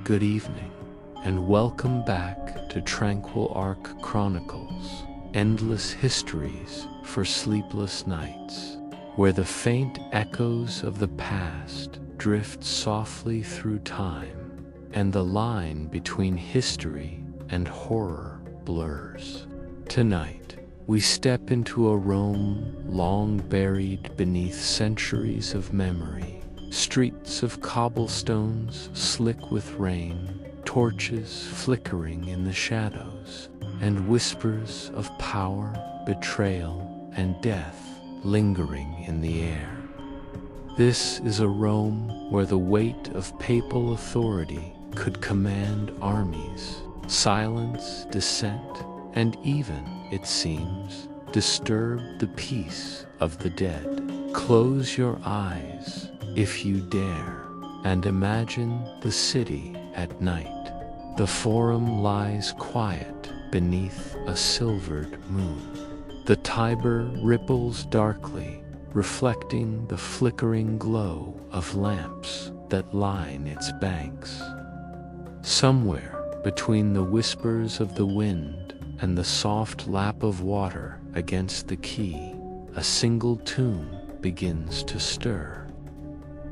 good evening, and welcome back to Tranquil Arc Chronicles, endless histories for sleepless nights, where the faint echoes of the past drift softly through time, and the line between history and horror blurs. Tonight, we step into a Rome long buried beneath centuries of memory. Streets of cobblestones slick with rain, torches flickering in the shadows, and whispers of power, betrayal, and death lingering in the air. This is a Rome where the weight of papal authority could command armies, silence dissent, and even, it seems, disturb the peace of the dead. Close your eyes, if you dare, and imagine the city at night. The Forum lies quiet beneath a silvered moon. The Tiber ripples darkly, reflecting the flickering glow of lamps that line its banks. Somewhere between the whispers of the wind and the soft lap of water against the quay, a single tune begins to stir.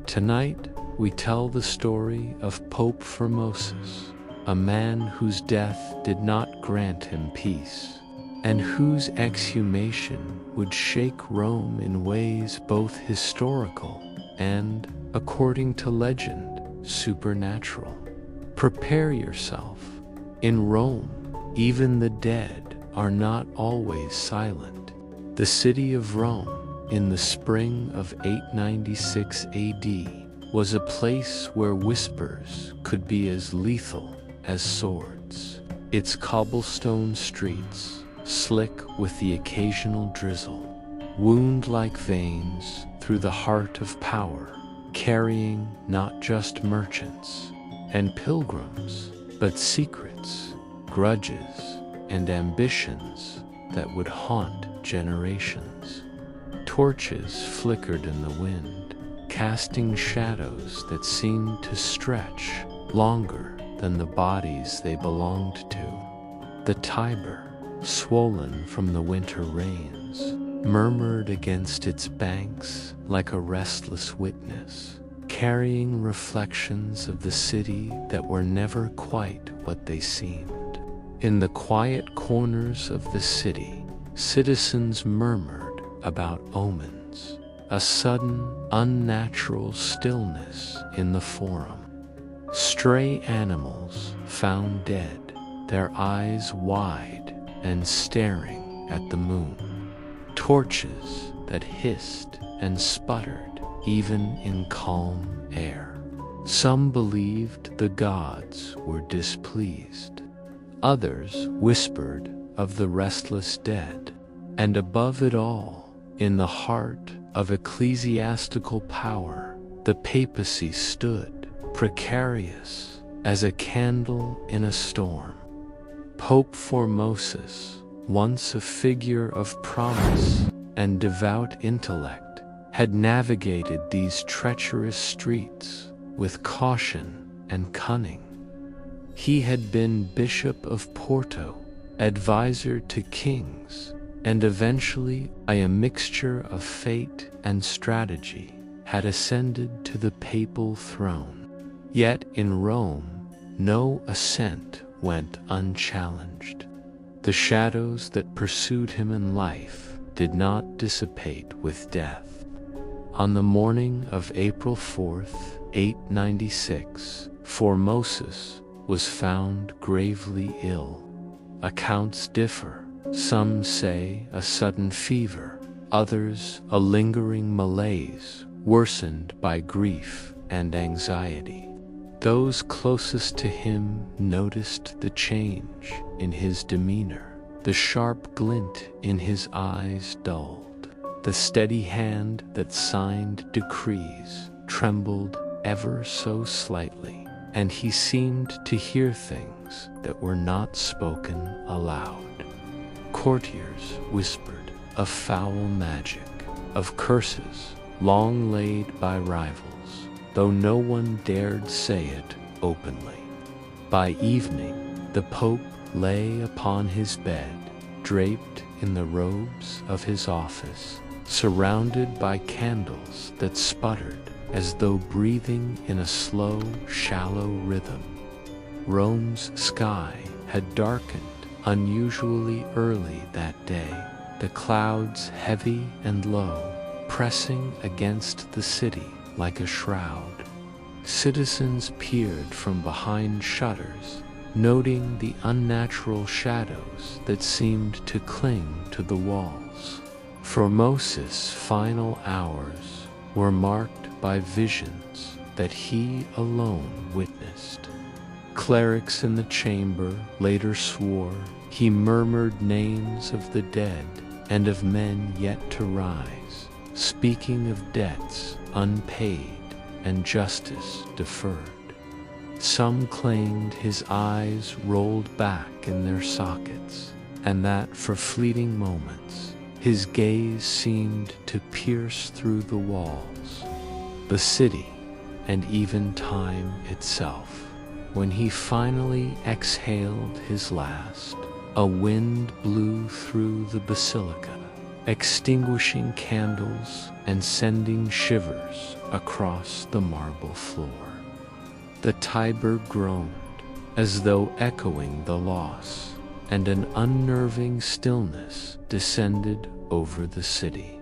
Tonight, we tell the story of Pope Formosus, a man whose death did not grant him peace, and whose exhumation would shake Rome in ways both historical and, according to legend, supernatural. Prepare yourself. In Rome, even the dead are not always silent. The city of Rome, in the spring of 896 AD, was a place where whispers could be as lethal as swords. Its cobblestone streets, slick with the occasional drizzle, wound like veins through the heart of power, carrying not just merchants and pilgrims, but secrets, grudges, and ambitions that would haunt generations. Torches flickered in the wind, casting shadows that seemed to stretch longer than the bodies they belonged to. The Tiber, swollen from the winter rains, murmured against its banks like a restless witness, carrying reflections of the city that were never quite what they seemed. In the quiet corners of the city, citizens murmured about omens, a sudden, unnatural stillness in the Forum. Stray animals found dead, their eyes wide and staring at the moon. Torches that hissed and sputtered even in calm air. Some believed the gods were displeased. Others whispered of the restless dead. And above it all, in the heart of ecclesiastical power, the papacy stood, precarious as a candle in a storm. Pope Formosus, once a figure of promise and devout intellect, had navigated these treacherous streets with caution and cunning. He had been Bishop of Porto, advisor to kings, and eventually, by a mixture of fate and strategy, had ascended to the papal throne. Yet in Rome, no ascent went unchallenged. The shadows that pursued him in life did not dissipate with death. On the morning of April 4th, 896, Formosus was found gravely ill. Accounts differ. Some say a sudden fever, others a lingering malaise worsened by grief and anxiety. Those closest to him noticed the change in his demeanor. The sharp glint in his eyes dulled. The steady hand that signed decrees trembled ever so slightly, and he seemed to hear things that were not spoken aloud. Courtiers whispered of foul magic, of curses long laid by rivals, though no one dared say it openly. By evening, the Pope lay upon his bed, draped in the robes of his office, surrounded by candles that sputtered as though breathing in a slow, shallow rhythm. Rome's sky had darkened unusually early that day, the clouds heavy and low, pressing against the city like a shroud. Citizens peered from behind shutters, noting the unnatural shadows that seemed to cling to the walls. Formosus' final hours were marked by visions that he alone witnessed. Clerics in the chamber later swore he murmured names of the dead and of men yet to rise, speaking of debts unpaid and justice deferred. Some claimed his eyes rolled back in their sockets, and that for fleeting moments his gaze seemed to pierce through the walls, the city, and even time itself. When he finally exhaled his last, a wind blew through the basilica, extinguishing candles and sending shivers across the marble floor. The Tiber groaned, as though echoing the loss, and an unnerving stillness descended over the city.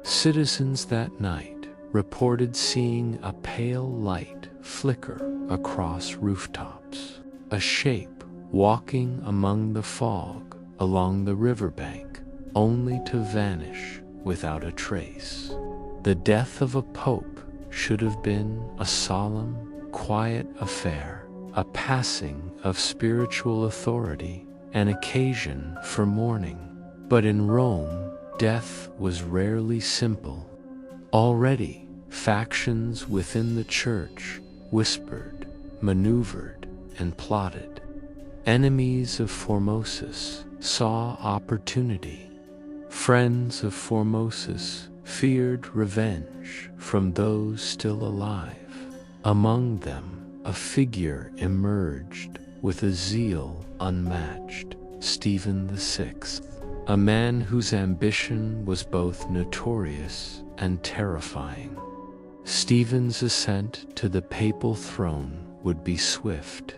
Citizens that night reported seeing a pale light flicker across rooftops, a shape walking among the fog along the riverbank, only to vanish without a trace. The death of a pope should have been a solemn, quiet affair, a passing of spiritual authority, an occasion for mourning. But in Rome, death was rarely simple. Already, factions within the church whispered, maneuvered, and plotted. Enemies of Formosus saw opportunity. Friends of Formosus feared revenge from those still alive. Among them, a figure emerged with a zeal unmatched, Stephen VI, a man whose ambition was both notorious and terrifying. Stephen's ascent to the papal throne would be swift,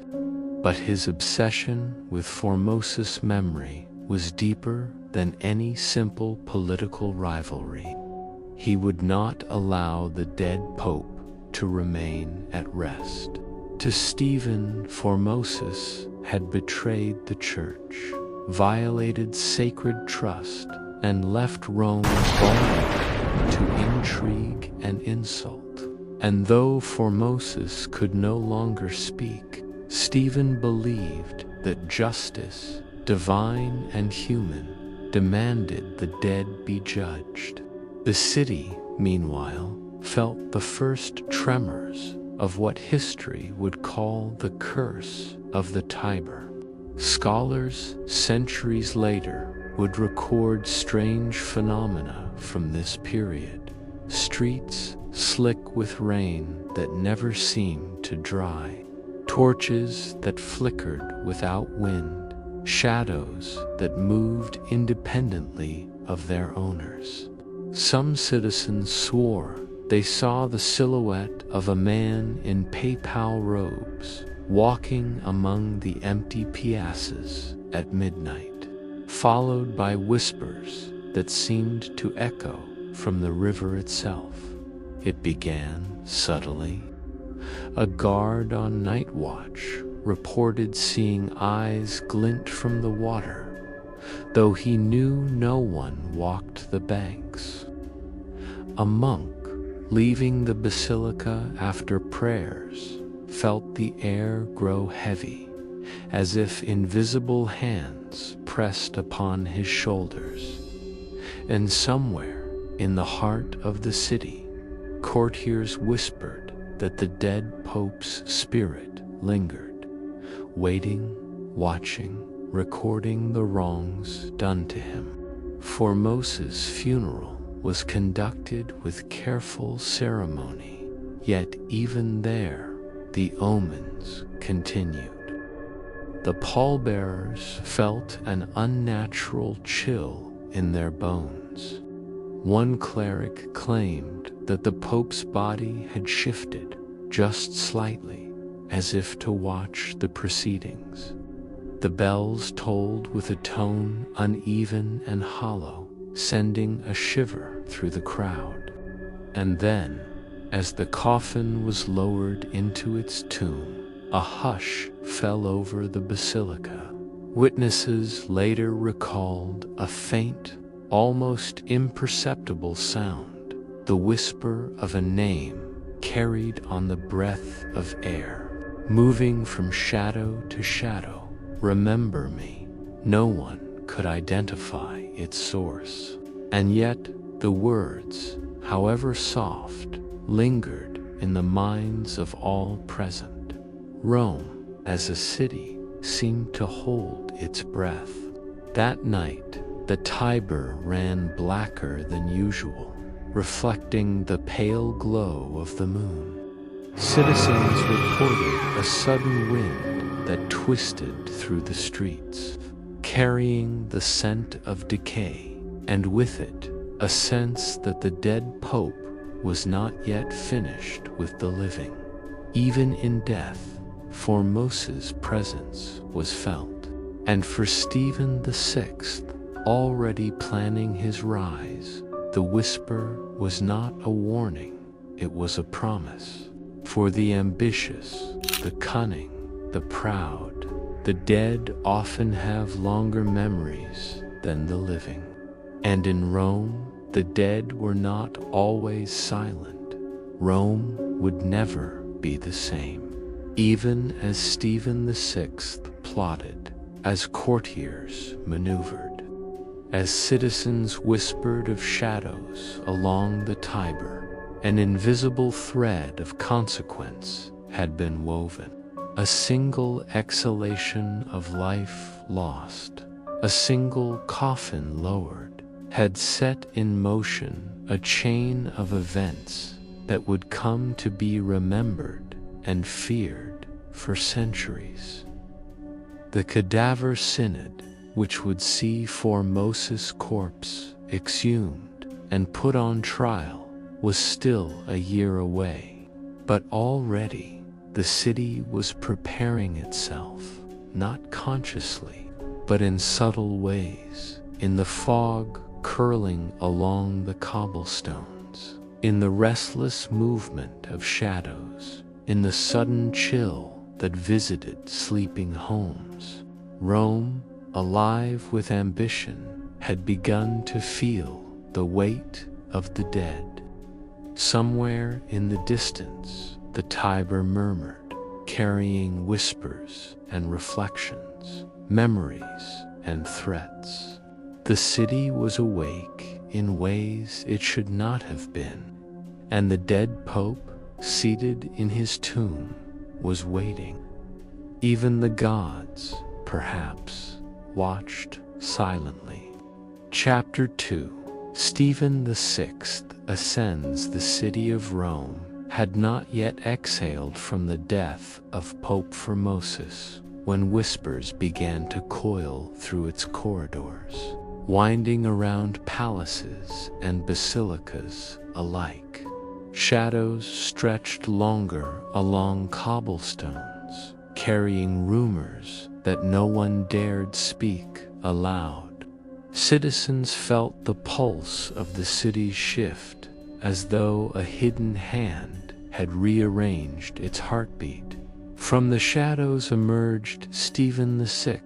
but his obsession with Formosus' memory was deeper than any simple political rivalry. He would not allow the dead pope to remain at rest. To Stephen, Formosus had betrayed the church, violated sacred trust, and left Rome vulnerable to intrigue and insult. And though Formosus could no longer speak, Stephen believed that justice, divine and human, demanded the dead be judged. The city, meanwhile, felt the first tremors of what history would call the curse of the Tiber. Scholars, centuries later, would record strange phenomena from this period. Streets slick with rain that never seemed to dry, torches that flickered without wind, shadows that moved independently of their owners. Some citizens swore they saw the silhouette of a man in papal robes walking among the empty piazzas at midnight, followed by whispers that seemed to echo from the river itself. It began subtly. A guard on night watch reported seeing eyes glint from the water, though he knew no one walked the banks. A monk, leaving the basilica after prayers, felt the air grow heavy, as if invisible hands pressed upon his shoulders. And somewhere in the heart of the city, courtiers whispered that the dead pope's spirit lingered, waiting, watching, recording the wrongs done to him. Formosus' funeral was conducted with careful ceremony, yet even there the omens continued. The pallbearers felt an unnatural chill in their bones. One cleric claimed that the Pope's body had shifted just slightly, as if to watch the proceedings. The bells tolled with a tone uneven and hollow, sending a shiver through the crowd. And then, as the coffin was lowered into its tomb, a hush fell over the basilica. Witnesses later recalled a faint, almost imperceptible sound, the whisper of a name carried on the breath of air, moving from shadow to shadow. Remember me. No one could identify its source. And yet, the words, however soft, lingered in the minds of all present. Rome, as a city, seemed to hold its breath. That night, the Tiber ran blacker than usual, reflecting the pale glow of the moon. Citizens reported a sudden wind that twisted through the streets, carrying the scent of decay, and with it, a sense that the dead Pope was not yet finished with the living. Even in death, Formosus' presence was felt, and for Stephen VI, already planning his rise, the whisper was not a warning, it was a promise. For the ambitious, the cunning, the proud, the dead often have longer memories than the living. And in Rome, the dead were not always silent. Rome would never be the same. Even as Stephen VI plotted, as courtiers maneuvered, as citizens whispered of shadows along the Tiber, an invisible thread of consequence had been woven. A single exhalation of life lost, a single coffin lowered, had set in motion a chain of events that would come to be remembered and feared for centuries. The Cadaver Synod, which would see Formosus' corpse exhumed and put on trial, was still a year away. But already, the city was preparing itself, not consciously, but in subtle ways, in the fog curling along the cobblestones, in the restless movement of shadows, in the sudden chill that visited sleeping homes. Rome, alive with ambition, had begun to feel the weight of the dead. Somewhere in the distance, the Tiber murmured, carrying whispers and reflections, memories and threats. The city was awake in ways it should not have been, and the dead Pope, seated in his tomb, was waiting. Even the gods, perhaps, watched silently. Chapter 2. Stephen VI ascends the city of Rome had not yet exhaled from the death of Pope Formosus when whispers began to coil through its corridors, winding around palaces and basilicas alike. Shadows stretched longer along cobblestones, carrying rumors that no one dared speak aloud. Citizens felt the pulse of the city's shift, as though a hidden hand had rearranged its heartbeat. From the shadows emerged Stephen VI,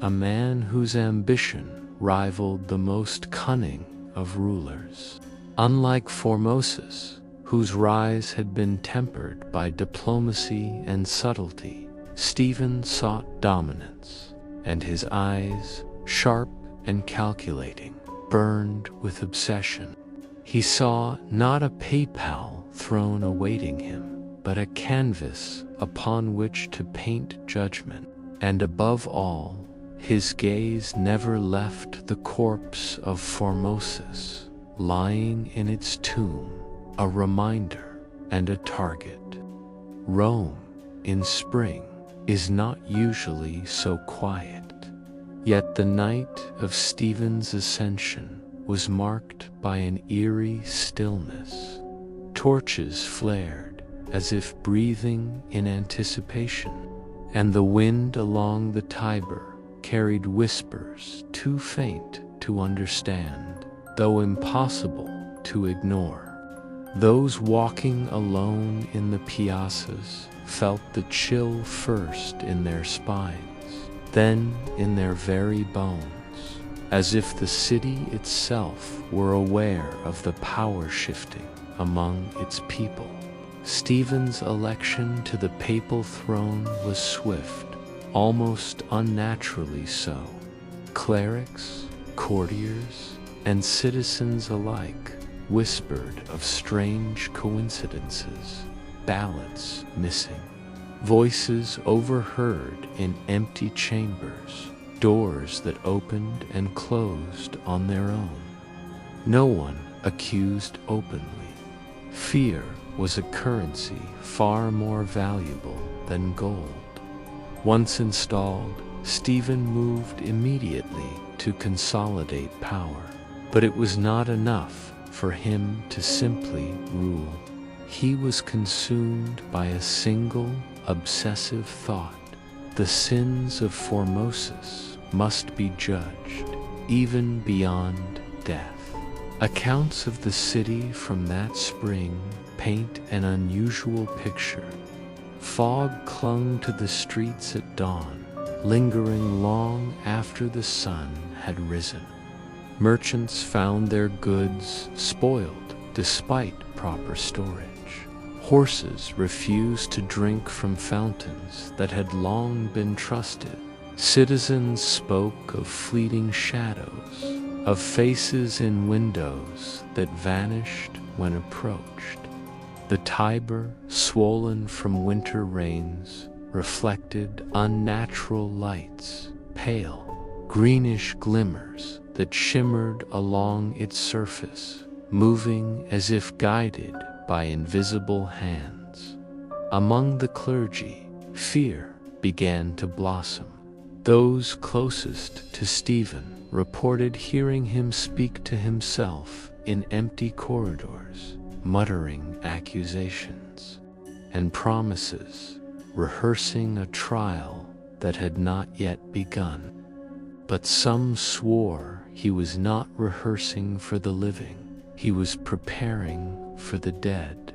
a man whose ambition rivaled the most cunning of rulers. Unlike Formosus, whose rise had been tempered by diplomacy and subtlety, Stephen sought dominance, and his eyes, sharp and calculating, burned with obsession. He saw not a PayPal throne awaiting him, but a canvas upon which to paint judgment. And above all, his gaze never left the corpse of Formosus, lying in its tomb, a reminder and a target. Rome, in spring, is not usually so quiet. Yet the night of Stephen's ascension was marked by an eerie stillness. Torches flared as if breathing in anticipation, and the wind along the Tiber carried whispers too faint to understand, though impossible to ignore. Those walking alone in the piazzas felt the chill first in their spines, then in their very bones, as if the city itself were aware of the power shifting among its people. Stephen's election to the papal throne was swift, almost unnaturally so. Clerics, courtiers, and citizens alike whispered of strange coincidences, ballots missing, voices overheard in empty chambers, doors that opened and closed on their own. No one accused openly. Fear was a currency far more valuable than gold. Once installed, Stephen moved immediately to consolidate power, but it was not enough for him to simply rule. He was consumed by a single obsessive thought: the sins of Formosus must be judged, even beyond death. Accounts of the city from that spring paint an unusual picture. Fog clung to the streets at dawn, lingering long after the sun had risen. Merchants found their goods spoiled despite proper storage. Horses refused to drink from fountains that had long been trusted. Citizens spoke of fleeting shadows, of faces in windows that vanished when approached. The Tiber, swollen from winter rains, reflected unnatural lights, pale, greenish glimmers that shimmered along its surface, moving as if guided by invisible hands. Among the clergy, fear began to blossom. Those closest to Stephen reported hearing him speak to himself in empty corridors, muttering accusations and promises, rehearsing a trial that had not yet begun. But some swore he was not rehearsing for the living, he was preparing for the dead.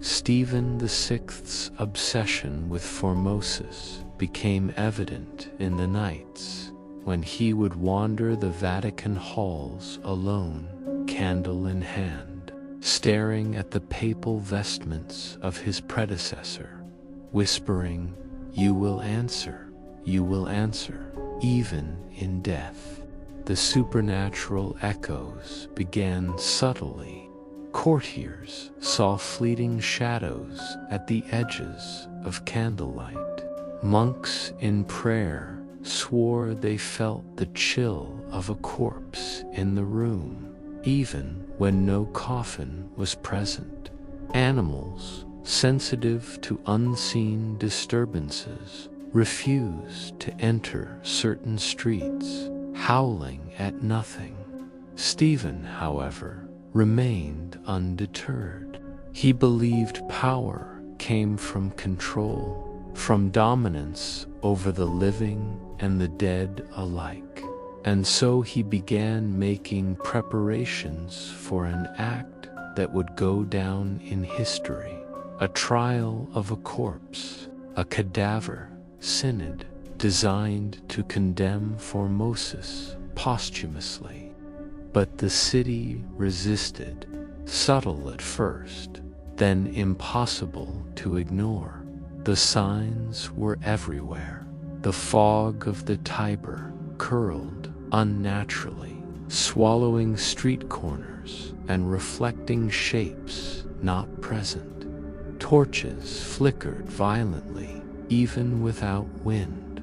Stephen VI's obsession with Formosus became evident in the nights when he would wander the Vatican halls alone, candle in hand, staring at the papal vestments of his predecessor, whispering, "You will answer, you will answer, even in death." The supernatural echoes began subtly. Courtiers saw fleeting shadows at the edges of candlelight. Monks in prayer swore they felt the chill of a corpse in the room, even when no coffin was present. Animals, sensitive to unseen disturbances, refused to enter certain streets, howling at nothing. Stephen, however, remained undeterred. He believed power came from control, from dominance over the living and the dead alike. And so he began making preparations for an act that would go down in history: a trial of a corpse, a cadaver synod designed to condemn Formosus posthumously. But the city resisted, subtle at first, then impossible to ignore. The signs were everywhere. The fog of the Tiber curled unnaturally, swallowing street corners and reflecting shapes not present. Torches flickered violently, even without wind.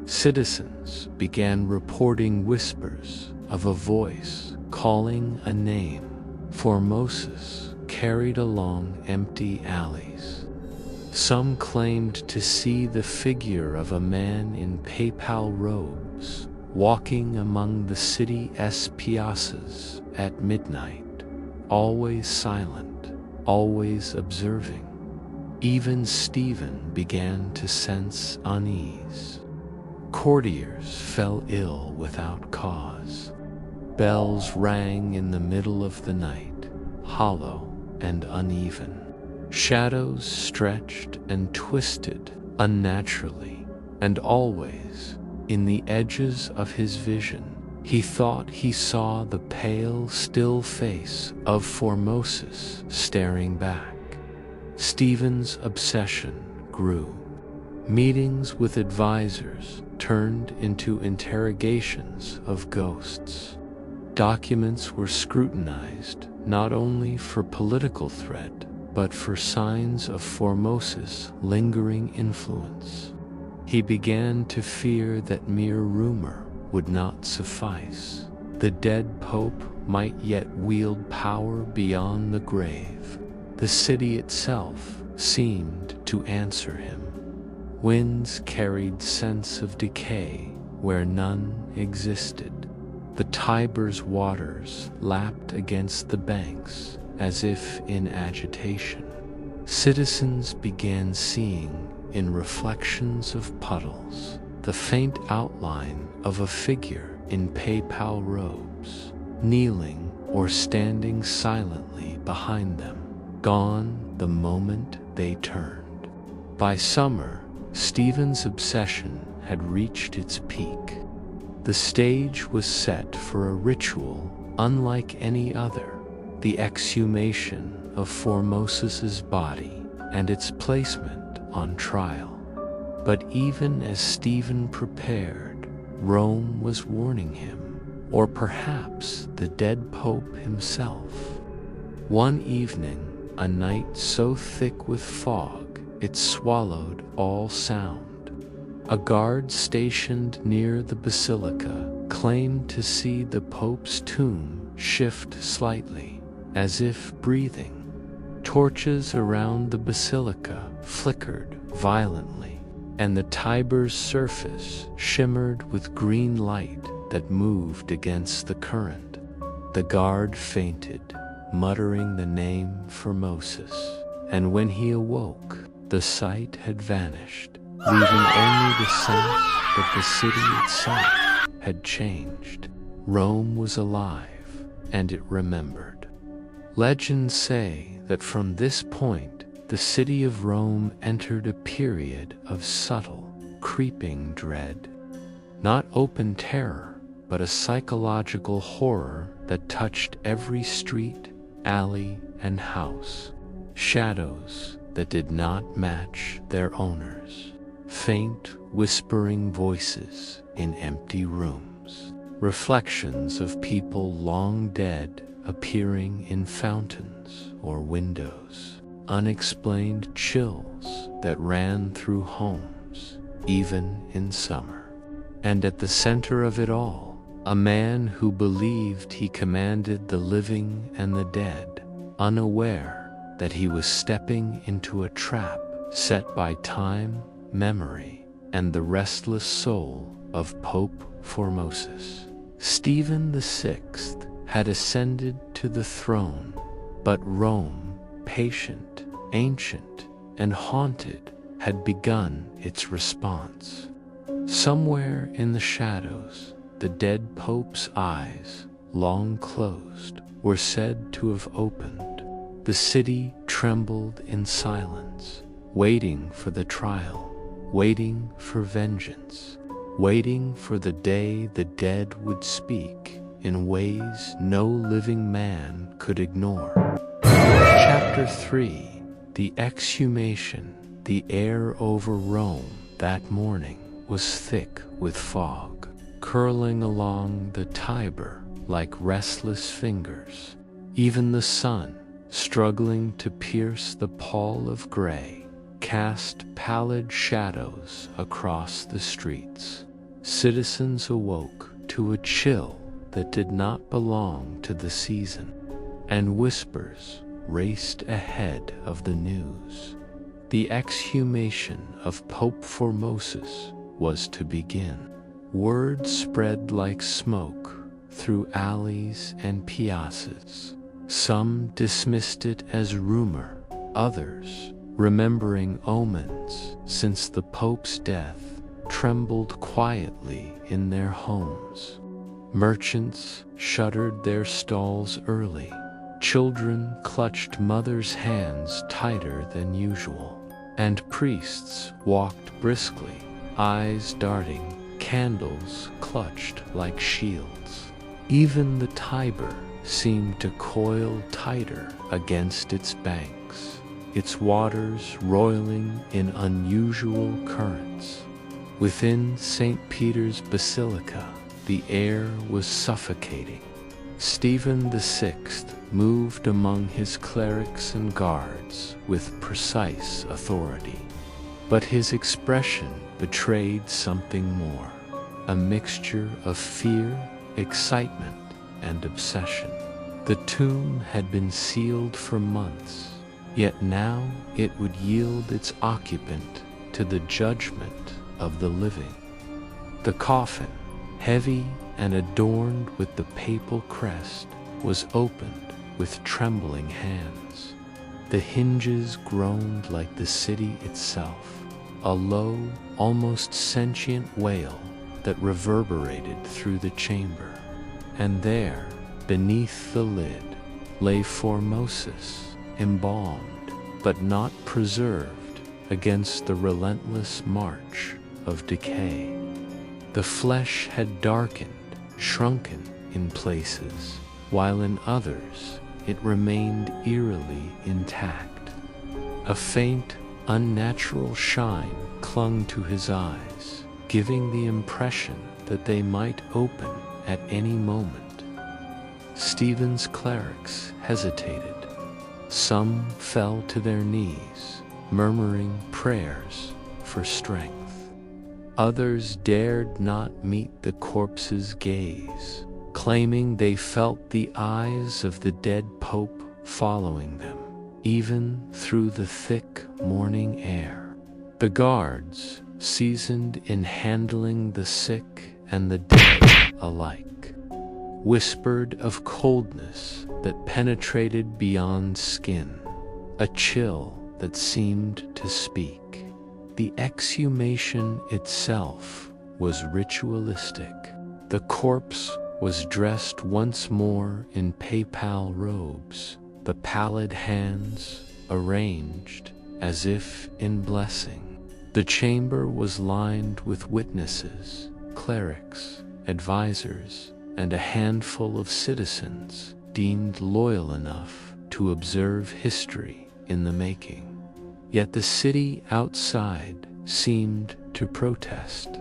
Citizens began reporting whispers of a voice calling a name. Formosus carried along empty alleys. Some claimed to see the figure of a man in papal robes walking among the city's piazzas at midnight, always silent, always observing. Even Stephen began to sense unease. Courtiers fell ill without cause. Bells rang in the middle of the night, hollow and uneven. Shadows stretched and twisted unnaturally, and always, in the edges of his vision, he thought he saw the pale, still face of Formosus staring back. Stephen's obsession grew. Meetings with advisors turned into interrogations of ghosts. Documents were scrutinized not only for political threat, but for signs of Formosus' lingering influence. He began to fear that mere rumor would not suffice. The dead pope might yet wield power beyond the grave. The city itself seemed to answer him. Winds carried scents of decay where none existed. The Tiber's waters lapped against the banks as if in agitation. Citizens began seeing, in reflections of puddles, the faint outline of a figure in papal robes, kneeling or standing silently behind them, gone the moment they turned. By summer, Stephen's obsession had reached its peak. The stage was set for a ritual unlike any other, the exhumation of Formosus's body and its placement on trial. But even as Stephen prepared, Rome was warning him, or perhaps the dead pope himself. One evening, a night so thick with fog it swallowed all sound. A guard stationed near the basilica claimed to see the pope's tomb shift slightly, as if breathing. Torches around the basilica flickered violently, and the Tiber's surface shimmered with green light that moved against the current. The guard fainted, muttering the name Formosus, and when he awoke, the sight had vanished, leaving only the sense that the city itself had changed. Rome was alive, and it remembered. Legends say that from this point, the city of Rome entered a period of subtle, creeping dread. Not open terror, but a psychological horror that touched every street, alley, and house. Shadows that did not match their owners. Faint, whispering voices in empty rooms. Reflections of people long dead appearing in fountains or windows. Unexplained chills that ran through homes, even in summer. And at the center of it all, a man who believed he commanded the living and the dead, unaware that he was stepping into a trap set by time, memory, and the restless soul of Pope Formosus. Stephen VI had ascended to the throne, but Rome, patient, ancient, and haunted, had begun its response. Somewhere in the shadows, the dead pope's eyes, long closed, were said to have opened. The city trembled in silence, waiting for the trial, waiting for vengeance, waiting for the day the dead would speak in ways no living man could ignore. Chapter 3: The Exhumation. The air over Rome that morning was thick with fog, curling along the Tiber like restless fingers. Even the sun, struggling to pierce the pall of gray, cast pallid shadows across the streets. Citizens awoke to a chill that did not belong to the season, and whispers raced ahead of the news. The exhumation of Pope Formosus was to begin. Word spread like smoke through alleys and piazzas. Some dismissed it as rumor, others, remembering omens since the Pope's death, trembled quietly in their homes. Merchants shuttered their stalls early. Children clutched mothers' hands tighter than usual, and priests walked briskly, eyes darting, candles clutched like shields. Even the Tiber seemed to coil tighter against its banks, its waters roiling in unusual currents. Within St. Peter's Basilica, the air was suffocating. Stephen VI moved among his clerics and guards with precise authority. But his expression betrayed something more, a mixture of fear, excitement, and obsession. The tomb had been sealed for months, yet now it would yield its occupant to the judgment of the living. The coffin, heavy and adorned with the papal crest, was opened with trembling hands. The hinges groaned like the city itself, a low, almost sentient wail that reverberated through the chamber. And there, beneath the lid, lay Formosus, embalmed, but not preserved against the relentless march of decay. The flesh had darkened, shrunken in places, while in others it remained eerily intact. A faint, unnatural shine clung to his eyes, giving the impression that they might open at any moment. Stephen's clerics hesitated. Some fell to their knees, murmuring prayers for strength. Others dared not meet the corpse's gaze, claiming they felt the eyes of the dead pope following them, even through the thick morning air. The guards, seasoned in handling the sick and the dead alike, whispered of coldness that penetrated beyond skin, a chill that seemed to speak. The exhumation itself was ritualistic. The corpse was dressed once more in papal robes, the pallid hands arranged as if in blessing. The chamber was lined with witnesses, clerics, advisors, and a handful of citizens deemed loyal enough to observe history in the making. Yet the city outside seemed to protest.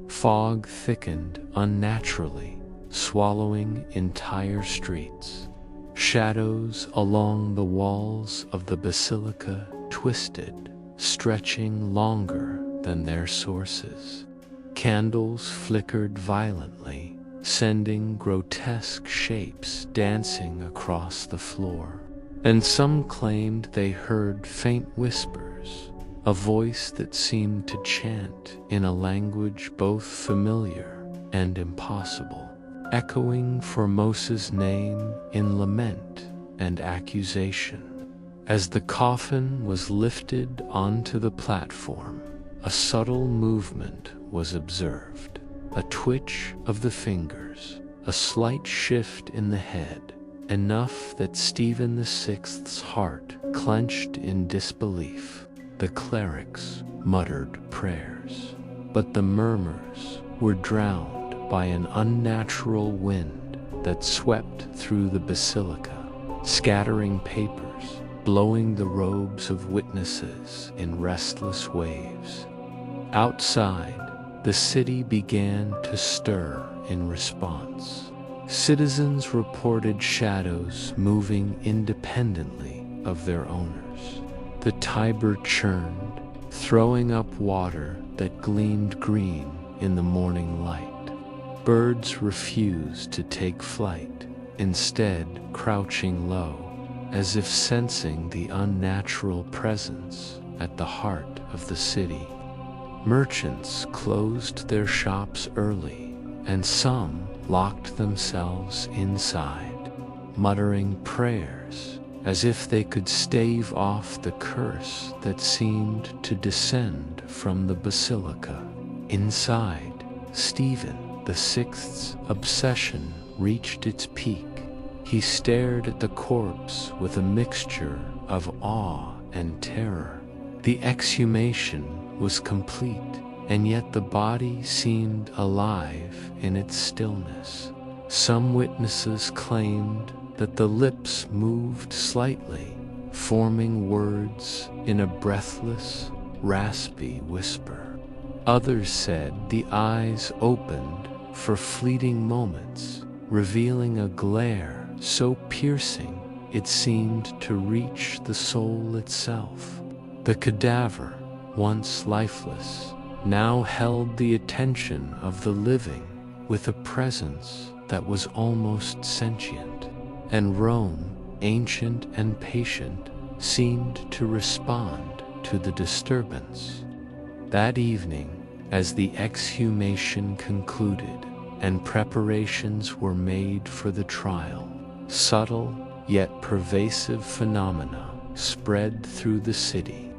Fog thickened unnaturally, swallowing entire streets. Shadows along the walls of the basilica twisted, stretching longer than their sources. Candles flickered violently, sending grotesque shapes dancing across the floor. And some claimed they heard faint whispers, a voice that seemed to chant in a language both familiar and impossible, echoing Formosus' name in lament and accusation. As the coffin was lifted onto the platform, a subtle movement was observed, a twitch of the fingers, a slight shift in the head, enough that Stephen VI's heart clenched in disbelief. The clerics muttered prayers, but the murmurs were drowned by an unnatural wind that swept through the basilica, scattering papers, blowing the robes of witnesses in restless waves. Outside, the city began to stir in response. Citizens reported shadows moving independently of their owners. The Tiber churned, throwing up water that gleamed green in the morning light. Birds refused to take flight, instead crouching low, as if sensing the unnatural presence at the heart of the city. Merchants closed their shops early, and some locked themselves inside, muttering prayers as if they could stave off the curse that seemed to descend from the basilica. Inside, Stephen VI's obsession reached its peak. He stared at the corpse with a mixture of awe and terror. The exhumation was complete, and yet the body seemed alive in its stillness. Some witnesses claimed that the lips moved slightly, forming words in a breathless, raspy whisper. Others said the eyes opened for fleeting moments, revealing a glare so piercing it seemed to reach the soul itself. The cadaver, once lifeless, now held the attention of the living with a presence that was almost sentient, and Rome, ancient and patient, seemed to respond to the disturbance. That evening, as the exhumation concluded and preparations were made for the trial, subtle yet pervasive phenomena spread through the city.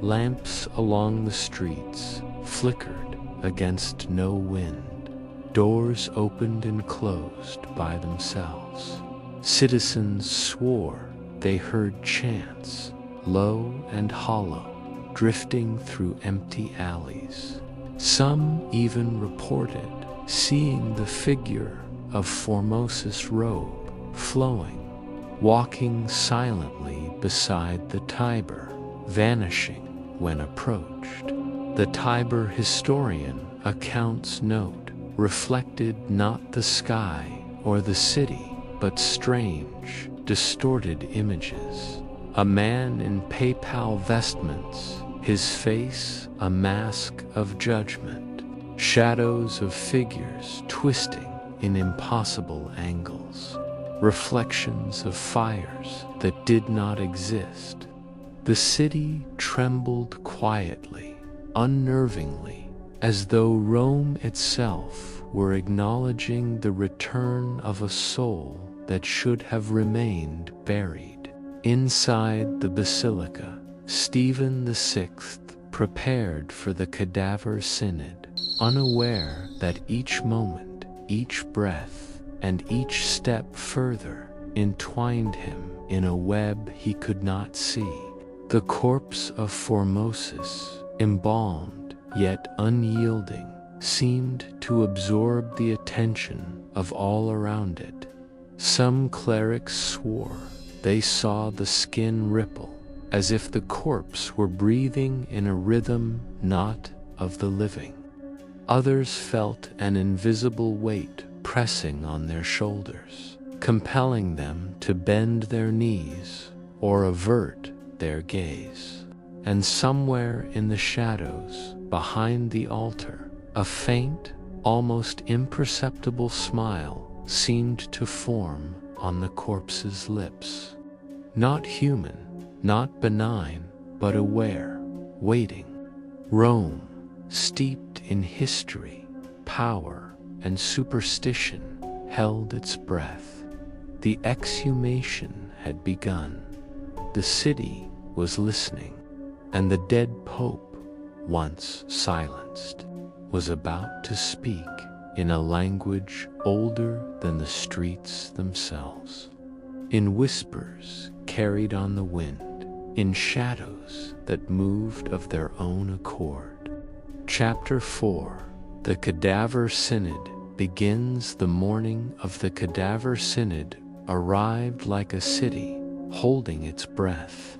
Lamps along the streets flickered against no wind. Doors opened and closed by themselves. Citizens swore they heard chants, low and hollow, drifting through empty alleys. Some even reported seeing the figure of Formosus' robe flowing, walking silently beside the Tiber, vanishing when approached. The Tiber historian account's note reflected not the sky or the city, but strange, distorted images. A man in papal vestments, his face a mask of judgment, shadows of figures twisting in impossible angles, reflections of fires that did not exist. The city trembled quietly, unnervingly, as though Rome itself were acknowledging the return of a soul that should have remained buried. Inside the basilica, Stephen VI prepared for the Cadaver Synod, unaware that each moment, each breath, and each step further entwined him in a web he could not see. The corpse of Formosus, embalmed yet unyielding, seemed to absorb the attention of all around it. Some clerics swore they saw the skin ripple, as if the corpse were breathing in a rhythm not of the living. Others felt an invisible weight pressing on their shoulders, compelling them to bend their knees or avert their gaze. And somewhere in the shadows, behind the altar, a faint, almost imperceptible smile seemed to form on the corpse's lips. Not human, not benign, but aware, waiting. Rome, steeped in history, power, and superstition, held its breath. The exhumation had begun. The city was listening, and the dead pope, once silenced, was about to speak in a language older than the streets themselves. In whispers carried on the wind, in shadows that moved of their own accord. Chapter 4. The Cadaver Synod begins. The morning of the Cadaver Synod arrived like a city holding its breath.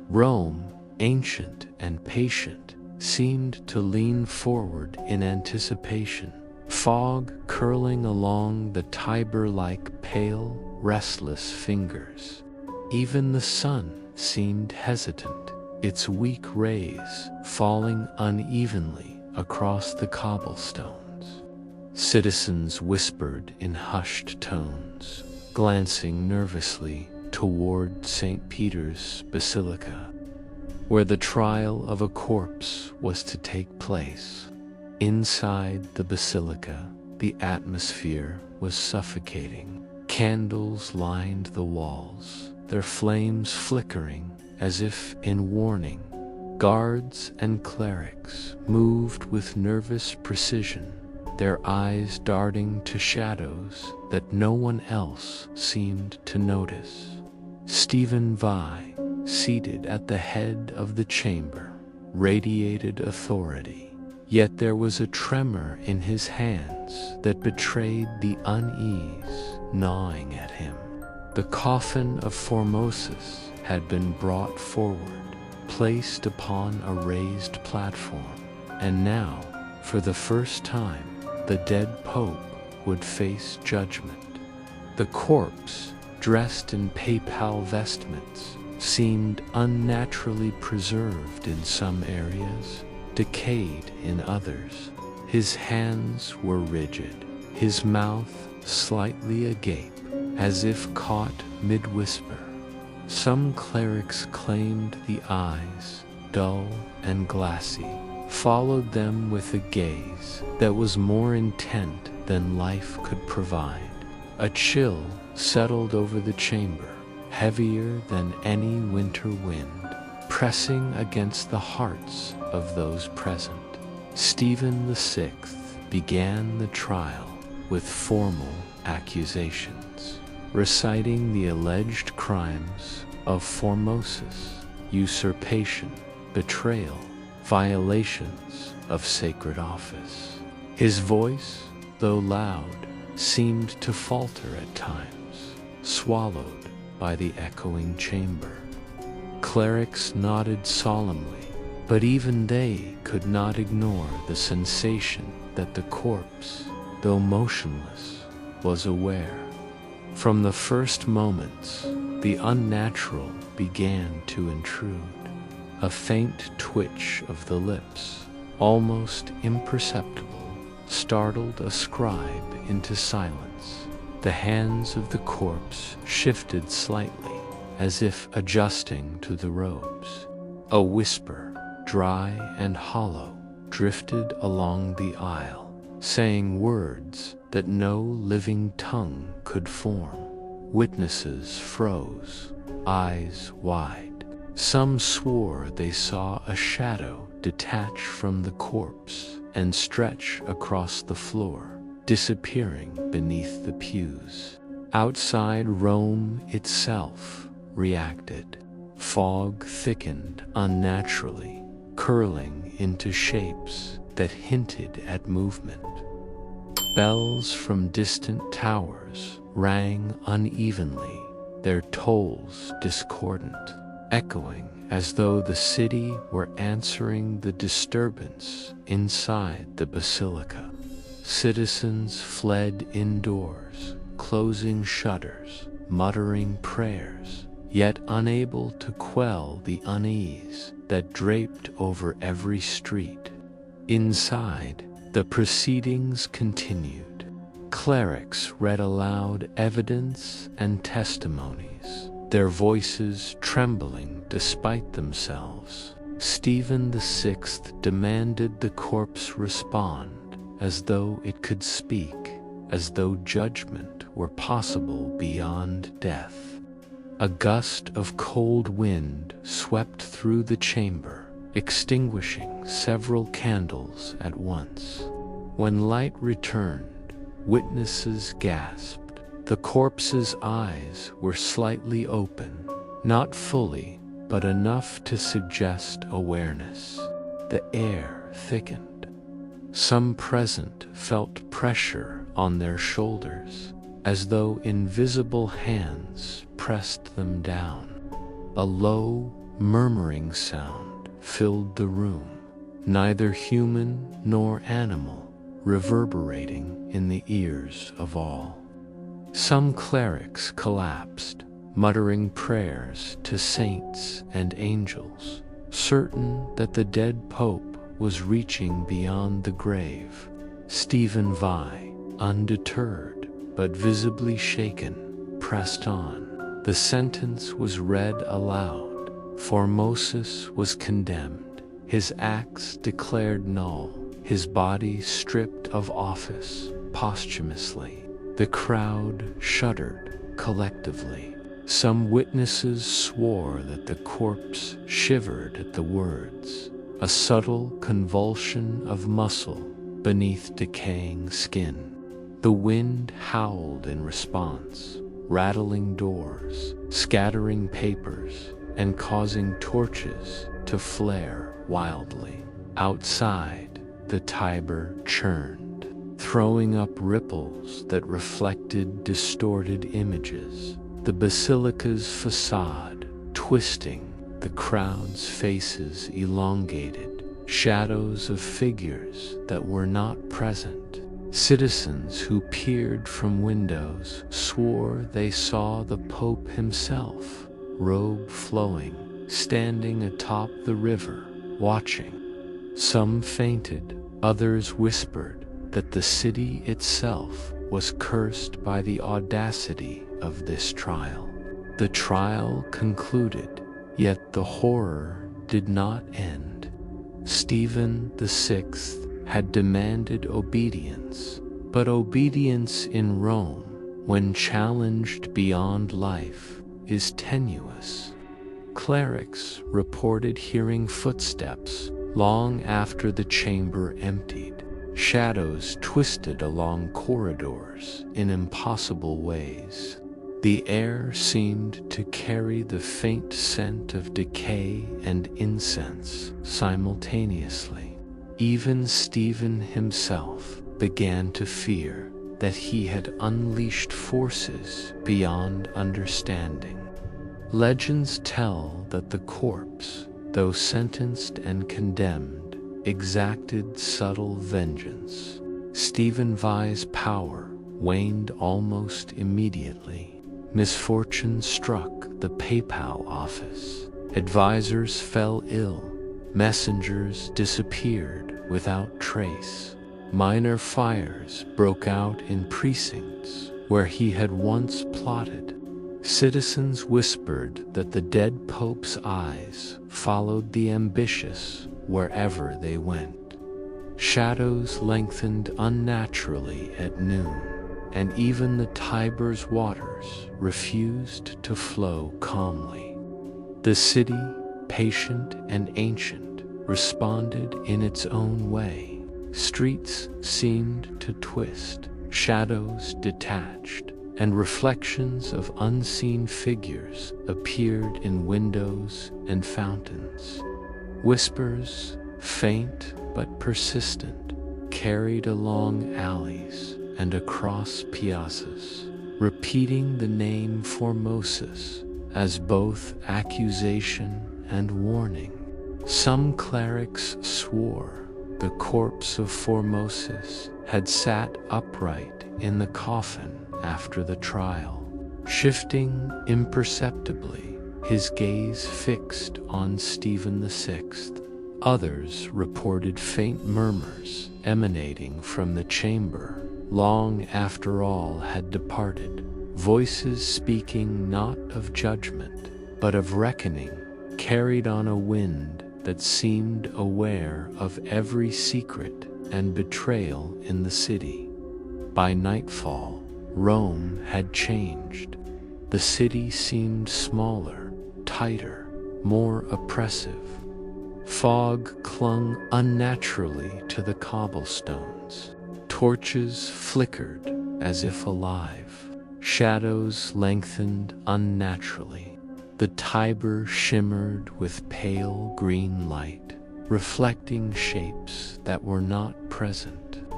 Rome, ancient and patient, seemed to lean forward in anticipation, fog curling along the Tiber like pale, restless fingers. Even the sun seemed hesitant, its weak rays falling unevenly across the cobblestones. Citizens whispered in hushed tones, glancing nervously toward St. Peter's Basilica. where the trial of a corpse was to take place. Inside the basilica, the atmosphere was suffocating. Candles lined the walls, their flames flickering as if in warning. Guards and clerics moved with nervous precision, their eyes darting to shadows that no one else seemed to notice. Stephen Vai, seated at the head of the chamber, radiated authority, yet there was a tremor in his hands that betrayed the unease gnawing at him. The coffin of Formosus had been brought forward, placed upon a raised platform, and now, for the first time, the dead pope would face judgment. The corpse, dressed in papal vestments, seemed unnaturally preserved in some areas, decayed in others. His hands were rigid, his mouth slightly agape, as if caught mid-whisper. Some clerics claimed the eyes, dull and glassy, followed them with a gaze that was more intent than life could provide. A chill settled over the chamber, heavier than any winter wind, pressing against the hearts of those present. Stephen VI began the trial with formal accusations, reciting the alleged crimes of Formosus: usurpation, betrayal, violations of sacred office. His voice, though loud, seemed to falter at times, swallowed by the echoing chamber. Clerics nodded solemnly, but even they could not ignore the sensation that the corpse, though motionless, was aware. From the first moments, the unnatural began to intrude. A faint twitch of the lips, almost imperceptible, startled a scribe into silence. The hands of the corpse shifted slightly, as if adjusting to the robes. A whisper, dry and hollow, drifted along the aisle, saying words that no living tongue could form. Witnesses froze, eyes wide. Some swore they saw a shadow detach from the corpse and stretch across the floor, disappearing beneath the pews. Outside, Rome itself reacted. Fog thickened unnaturally, curling into shapes that hinted at movement. Bells from distant towers rang unevenly, their tolls discordant, echoing as though the city were answering the disturbance inside the basilica. Citizens fled indoors, closing shutters, muttering prayers, yet unable to quell the unease that draped over every street. Inside, the proceedings continued. Clerics read aloud evidence and testimonies, their voices trembling despite themselves. Stephen VI demanded the corpse respond, as though it could speak, as though judgment were possible beyond death. A gust of cold wind swept through the chamber, extinguishing several candles at once. When light returned, witnesses gasped. The corpse's eyes were slightly open, not fully, but enough to suggest awareness. The air thickened. Some present felt pressure on their shoulders, as though invisible hands pressed them down. A low, murmuring sound filled the room, neither human nor animal, reverberating in the ears of all. Some clerics collapsed, muttering prayers to saints and angels, certain that the dead pope was reaching beyond the grave. Stephen Vai, undeterred but visibly shaken, pressed on. The sentence was read aloud, Formosus was condemned, his acts declared null, his body stripped of office posthumously. The crowd shuddered collectively. Some witnesses swore that the corpse shivered at the words, a subtle convulsion of muscle beneath decaying skin. The wind howled in response, rattling doors, scattering papers, and causing torches to flare wildly. Outside, the Tiber churned, throwing up ripples that reflected distorted images. The basilica's facade twisting, the crowd's faces elongated, shadows of figures that were not present. Citizens who peered from windows swore they saw the Pope himself, robe flowing, standing atop the river, watching. Some fainted, others whispered that the city itself was cursed by the audacity of this trial. The trial concluded, yet the horror did not end. Stephen VI had demanded obedience, but obedience in Rome, when challenged beyond life, is tenuous. Clerics reported hearing footsteps long after the chamber emptied. Shadows twisted along corridors in impossible ways. The air seemed to carry the faint scent of decay and incense simultaneously. Even Stephen himself began to fear that he had unleashed forces beyond understanding. Legends tell that the corpse, though sentenced and condemned, exacted subtle vengeance. Stephen V's power waned almost immediately. Misfortune struck the papal office. Advisors fell ill. Messengers disappeared without trace. Minor fires broke out in precincts where he had once plotted. Citizens whispered that the dead Pope's eyes followed the ambitious wherever they went. Shadows lengthened unnaturally at noon, and even the Tiber's waters refused to flow calmly. The city, patient and ancient, responded in its own way. Streets seemed to twist, shadows detached, and reflections of unseen figures appeared in windows and fountains. Whispers, faint but persistent, carried along alleys and across piazzas, repeating the name Formosus as both accusation and warning. Some clerics swore the corpse of Formosus had sat upright in the coffin after the trial, shifting imperceptibly, his gaze fixed on Stephen VI. Others reported faint murmurs emanating from the chamber long after all had departed, voices speaking not of judgment, but of reckoning, carried on a wind that seemed aware of every secret and betrayal in the city. By nightfall, Rome had changed. The city seemed smaller, tighter, more oppressive. Fog clung unnaturally to the cobblestones. Torches flickered as if alive. Shadows lengthened unnaturally. The Tiber shimmered with pale green light, reflecting shapes that were not present,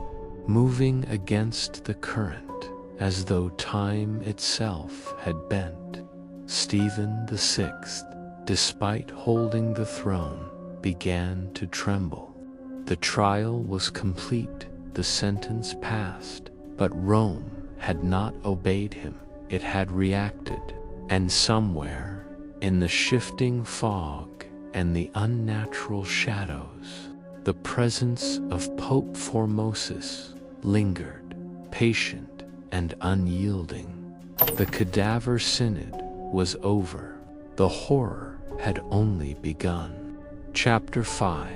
moving against the current as though time itself had bent. Stephen VI, despite holding the throne, began to tremble. The trial was complete, the sentence passed, but Rome had not obeyed him. It had reacted, and somewhere, in the shifting fog and the unnatural shadows, the presence of Pope Formosus lingered, patient and unyielding. The Cadaver Synod was over. The horror had only begun. Chapter 5.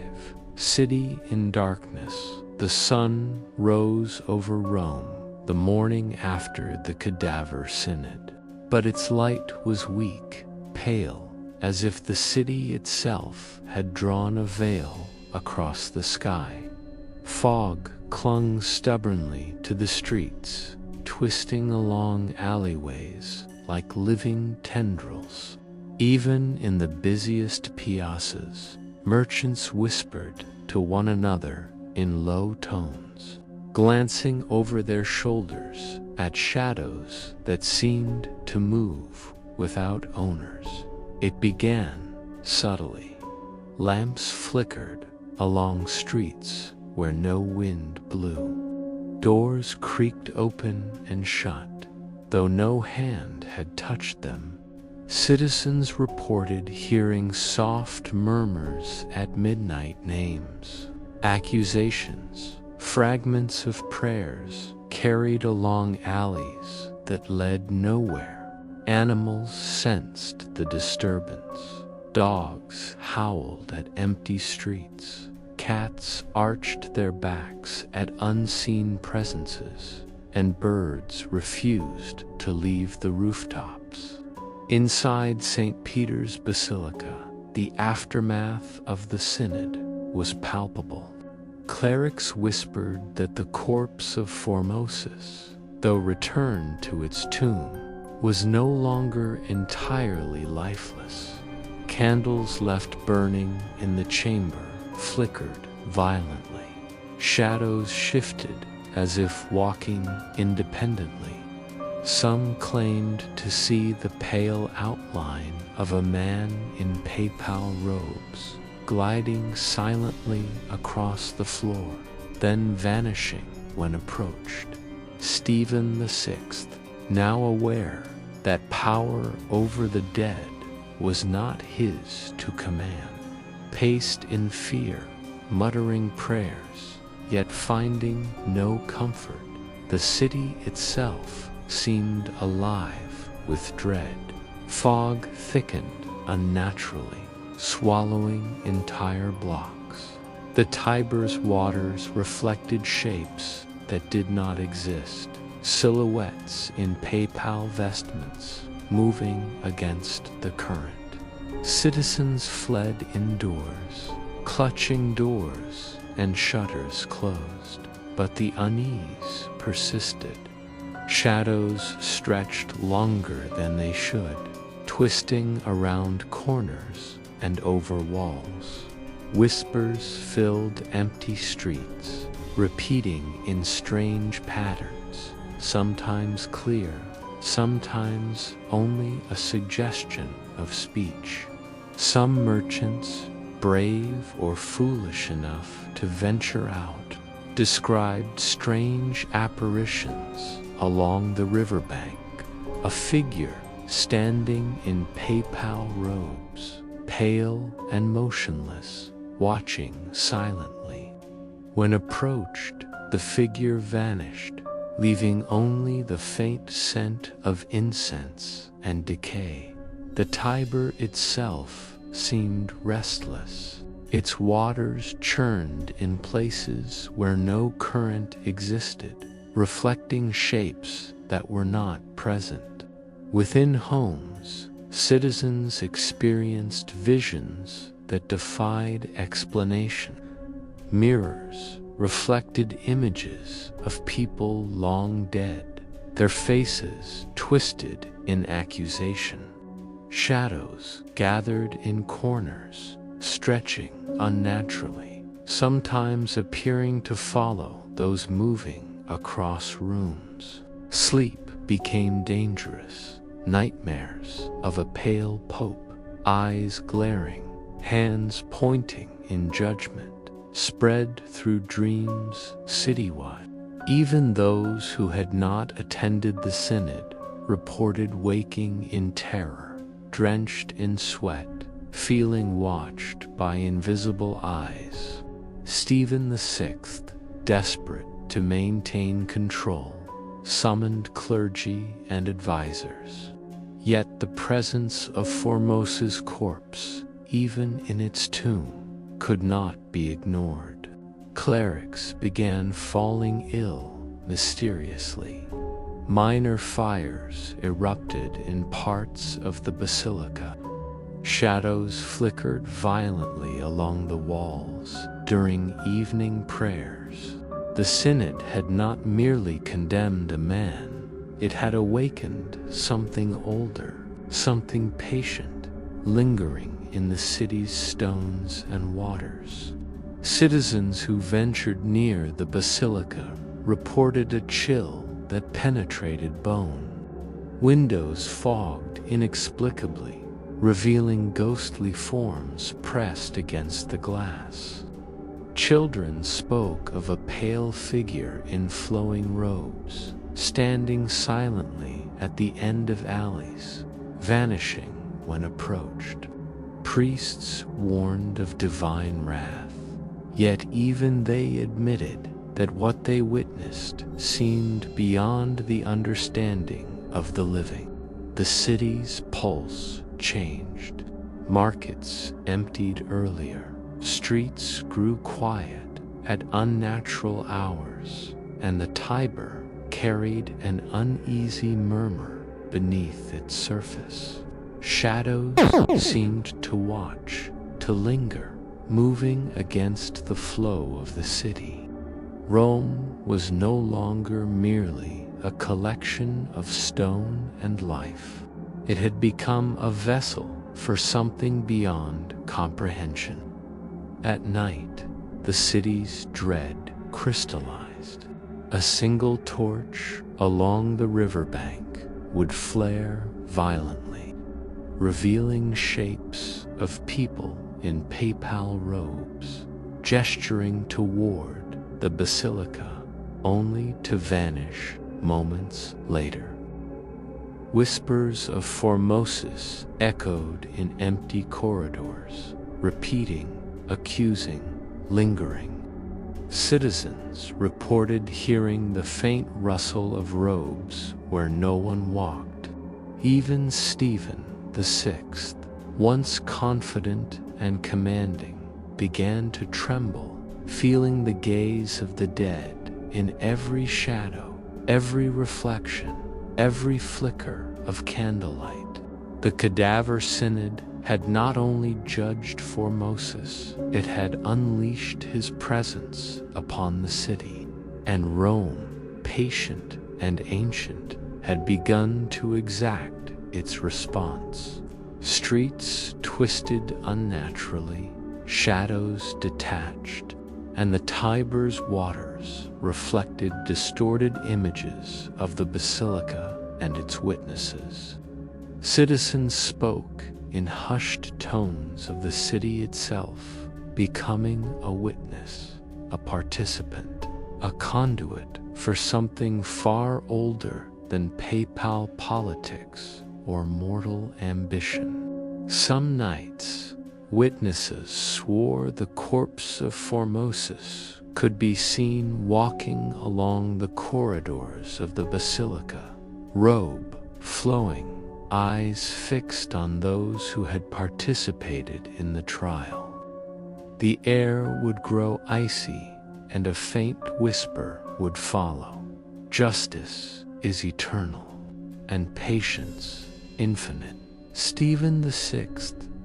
City in Darkness. The sun rose over Rome the morning after the Cadaver Synod, but its light was weak, pale, as if the city itself had drawn a veil across the sky. Fog clung stubbornly to the streets, twisting along alleyways like living tendrils. Even in the busiest piazzas, merchants whispered to one another in low tones, glancing over their shoulders at shadows that seemed to move without owners. It began subtly. Lamps flickered along streets where no wind blew. Doors creaked open and shut, though no hand had touched them. Citizens reported hearing soft murmurs at midnight, names, accusations, fragments of prayers carried along alleys that led nowhere. Animals sensed the disturbance. Dogs howled at empty streets. Cats arched their backs at unseen presences, and birds refused to leave the rooftops. Inside St. Peter's Basilica, the aftermath of the Synod was palpable. Clerics whispered that the corpse of Formosus, though returned to its tomb, was no longer entirely lifeless. Candles left burning in the chamber flickered violently. Shadows shifted as if walking independently. Some claimed to see the pale outline of a man in papal robes, gliding silently across the floor, then vanishing when approached. Stephen VI, now aware that power over the dead was not his to command, paced in fear, muttering prayers, yet finding no comfort. The city itself seemed alive with dread. Fog thickened unnaturally, swallowing entire blocks. The Tiber's waters reflected shapes that did not exist, silhouettes in papal vestments moving against the current. Citizens fled indoors, clutching doors and shutters closed, but the unease persisted. Shadows stretched longer than they should, twisting around corners and over walls. Whispers filled empty streets, repeating in strange patterns, sometimes clear, sometimes only a suggestion of speech. Some merchants, brave or foolish enough to venture out, described strange apparitions along the riverbank. A figure standing in papal robes, pale and motionless, watching silently. When approached, the figure vanished, leaving only the faint scent of incense and decay. The Tiber itself seemed restless. Its waters churned in places where no current existed, reflecting shapes that were not present. Within homes, citizens experienced visions that defied explanation. Mirrors reflected images of people long dead, their faces twisted in accusation. Shadows gathered in corners, stretching unnaturally, sometimes appearing to follow those moving across rooms. Sleep became dangerous. Nightmares of a pale pope, eyes glaring, hands pointing in judgment, spread through dreams citywide. Even those who had not attended the synod reported waking in terror, drenched in sweat, feeling watched by invisible eyes. Stephen VI, desperate to maintain control, summoned clergy and advisors. Yet the presence of Formosus' corpse, even in its tomb, could not be ignored. Clerics began falling ill mysteriously. Minor fires erupted in parts of the basilica. Shadows flickered violently along the walls during evening prayers. The Synod had not merely condemned a man, it had awakened something older, something patient, lingering in the city's stones and waters. Citizens who ventured near the basilica reported a chill that penetrated bone. Windows fogged inexplicably, revealing ghostly forms pressed against the glass. Children spoke of a pale figure in flowing robes, standing silently at the end of alleys, vanishing when approached. Priests warned of divine wrath, yet even they admitted that what they witnessed seemed beyond the understanding of the living. The city's pulse changed. Markets emptied earlier, streets grew quiet at unnatural hours, and the Tiber carried an uneasy murmur beneath its surface. Shadows seemed to watch, to linger, moving against the flow of the city. Rome was no longer merely a collection of stone and life. It had become a vessel for something beyond comprehension. At night, the city's dread crystallized. A single torch along the riverbank would flare violently, revealing shapes of people in papal robes, gesturing toward the basilica, only to vanish moments later. Whispers of Formosus echoed in empty corridors, repeating, accusing, lingering. Citizens reported hearing the faint rustle of robes where no one walked. Even Stephen VI, once confident and commanding, began to tremble, feeling the gaze of the dead in every shadow, every reflection, every flicker of candlelight. The Cadaver Synod had not only judged Formosus, it had unleashed his presence upon the city, and Rome, patient and ancient, had begun to exact its response. Streets twisted unnaturally, shadows detached, and the Tiber's waters reflected distorted images of the basilica and its witnesses. Citizens spoke in hushed tones of the city itself, becoming a witness, a participant, a conduit for something far older than papal politics or mortal ambition. Some nights, witnesses swore the corpse of Formosus could be seen walking along the corridors of the basilica, robe flowing, eyes fixed on those who had participated in the trial. The air would grow icy, and a faint whisper would follow. Justice is eternal, and patience infinite. Stephen VI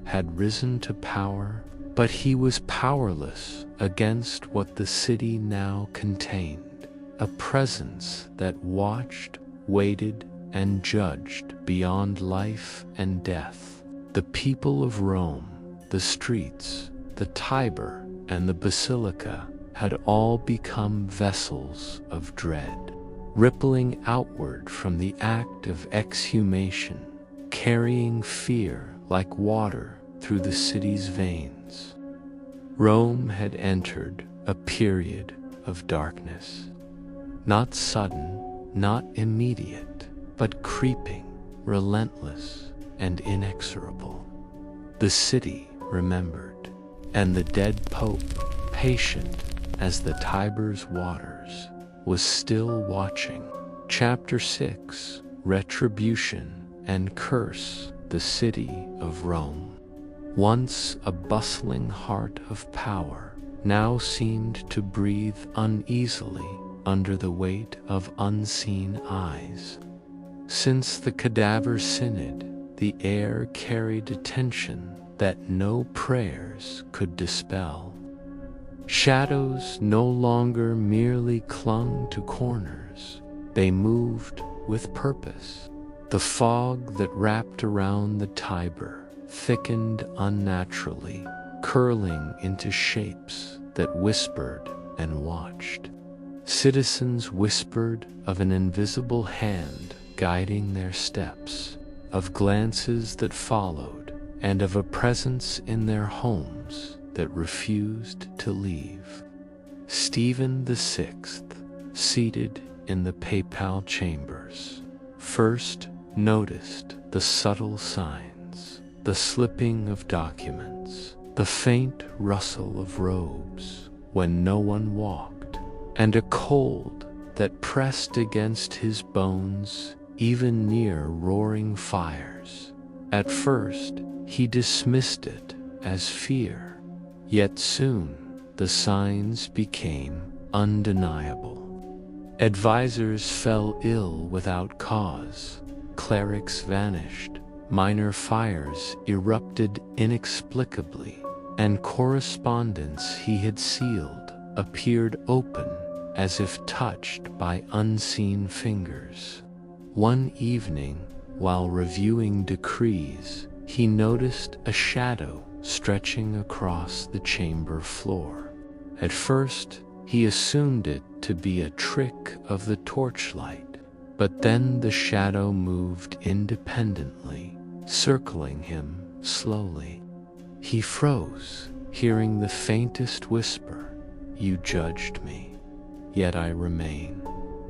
had risen to power, but he was powerless against what the city now contained, a presence that watched, waited, and judged beyond life and death. The people of Rome, the streets, the Tiber, and the basilica had all become vessels of dread, rippling outward from the act of exhumation, carrying fear like water through the city's veins. Rome had entered a period of darkness, not sudden, not immediate, but creeping, relentless, and inexorable. The city remembered, and the dead pope, patient as the Tiber's waters, was still watching. Chapter 6: Retribution and curse the city of Rome. Once a bustling heart of power, now seemed to breathe uneasily under the weight of unseen eyes. Since the Cadaver Synod, the air carried a tension that no prayers could dispel. Shadows no longer merely clung to corners, they moved with purpose. The fog that wrapped around the Tiber thickened unnaturally, curling into shapes that whispered and watched. Citizens whispered of an invisible hand guiding their steps, of glances that followed, and of a presence in their homes that refused to leave. Stephen VI, seated in the papal chambers, first noticed the subtle signs, the slipping of documents, the faint rustle of robes when no one walked, and a cold that pressed against his bones even near roaring fires. At first, he dismissed it as fear, yet soon the signs became undeniable. Advisors fell ill without cause, clerics vanished, minor fires erupted inexplicably, and correspondence he had sealed appeared open as if touched by unseen fingers. One evening, while reviewing decrees, he noticed a shadow stretching across the chamber floor. At first, he assumed it to be a trick of the torchlight, but then the shadow moved independently, circling him slowly. He froze, hearing the faintest whisper, "You judged me, yet I remain."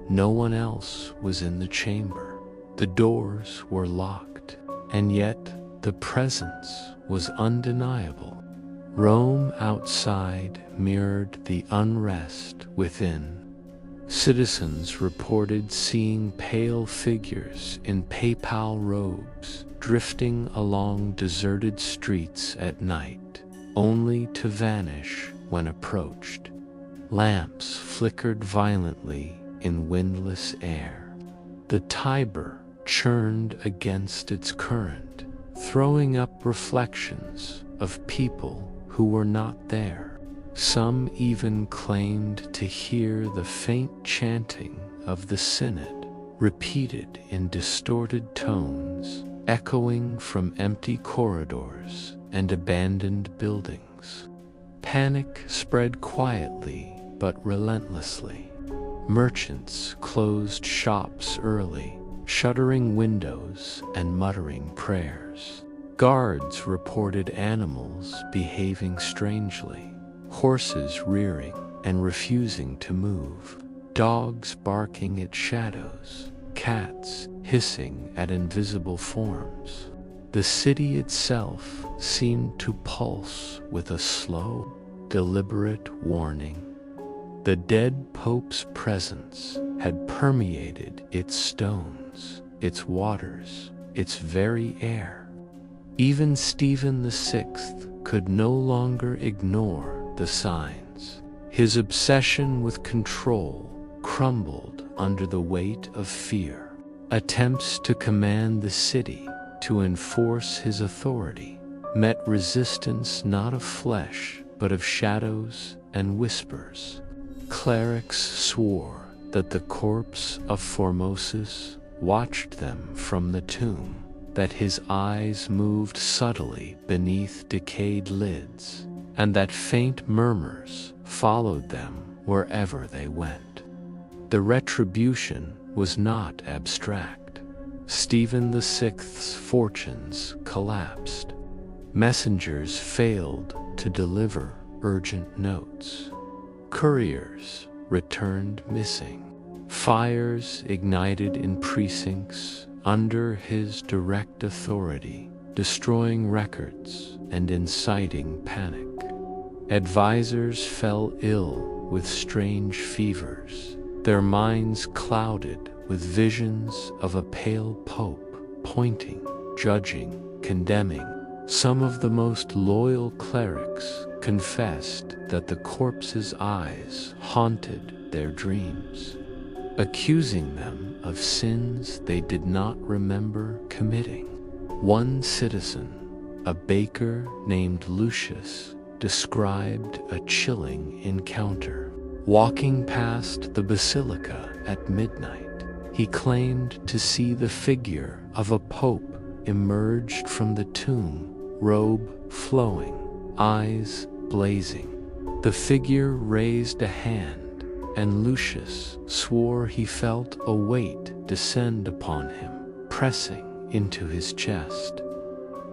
No one else was in the chamber. The doors were locked, and yet the presence was undeniable. Rome outside mirrored the unrest within. Citizens reported seeing pale figures in papal robes drifting along deserted streets at night, only to vanish when approached. Lamps flickered violently in windless air. The Tiber churned against its current, throwing up reflections of people who were not there. Some even claimed to hear the faint chanting of the Synod, repeated in distorted tones, echoing from empty corridors and abandoned buildings. Panic spread quietly but relentlessly. Merchants closed shops early, shuttering windows and muttering prayers. Guards reported animals behaving strangely, horses rearing and refusing to move, dogs barking at shadows, cats hissing at invisible forms. The city itself seemed to pulse with a slow, deliberate warning. The dead Pope's presence had permeated its stones, its waters, its very air. Even Stephen VI could no longer ignore the signs. His obsession with control crumbled under the weight of fear. Attempts to command the city, to enforce his authority, met resistance not of flesh, but of shadows and whispers. Clerics swore that the corpse of Formosus watched them from the tomb, that his eyes moved subtly beneath decayed lids, and that faint murmurs followed them wherever they went. The retribution was not abstract. Stephen VI's fortunes collapsed. Messengers failed to deliver urgent notes. Couriers returned missing. Fires ignited in precincts under his direct authority, destroying records and inciting panic. Advisors fell ill with strange fevers, their minds clouded with visions of a pale pope pointing, judging, condemning. Some of the most loyal clerics confessed that the corpse's eyes haunted their dreams, accusing them of sins they did not remember committing. One citizen, a baker named Lucius, described a chilling encounter. Walking past the basilica at midnight, he claimed to see the figure of a pope emerged from the tomb, robe flowing, eyes blazing. The figure raised a hand, and Lucius swore he felt a weight descend upon him, pressing into his chest.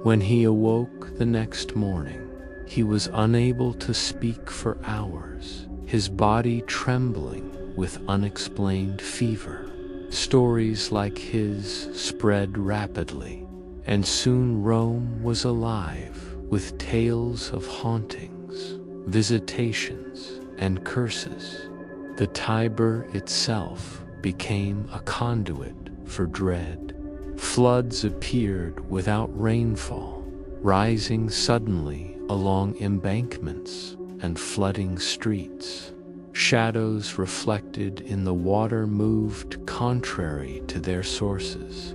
When he awoke the next morning, he was unable to speak for hours, his body trembling with unexplained fever. Stories like his spread rapidly, and soon Rome was alive with tales of hauntings, visitations, and curses. The Tiber itself became a conduit for dread. Floods appeared without rainfall, rising suddenly along embankments and flooding streets. Shadows reflected in the water moved contrary to their sources.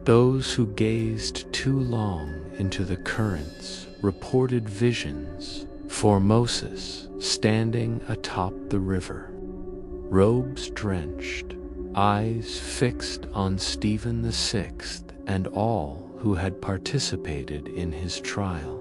Those who gazed too long into the currents reported visions, Formosus standing atop the river, robes drenched, eyes fixed on Stephen VI and all who had participated in his trial.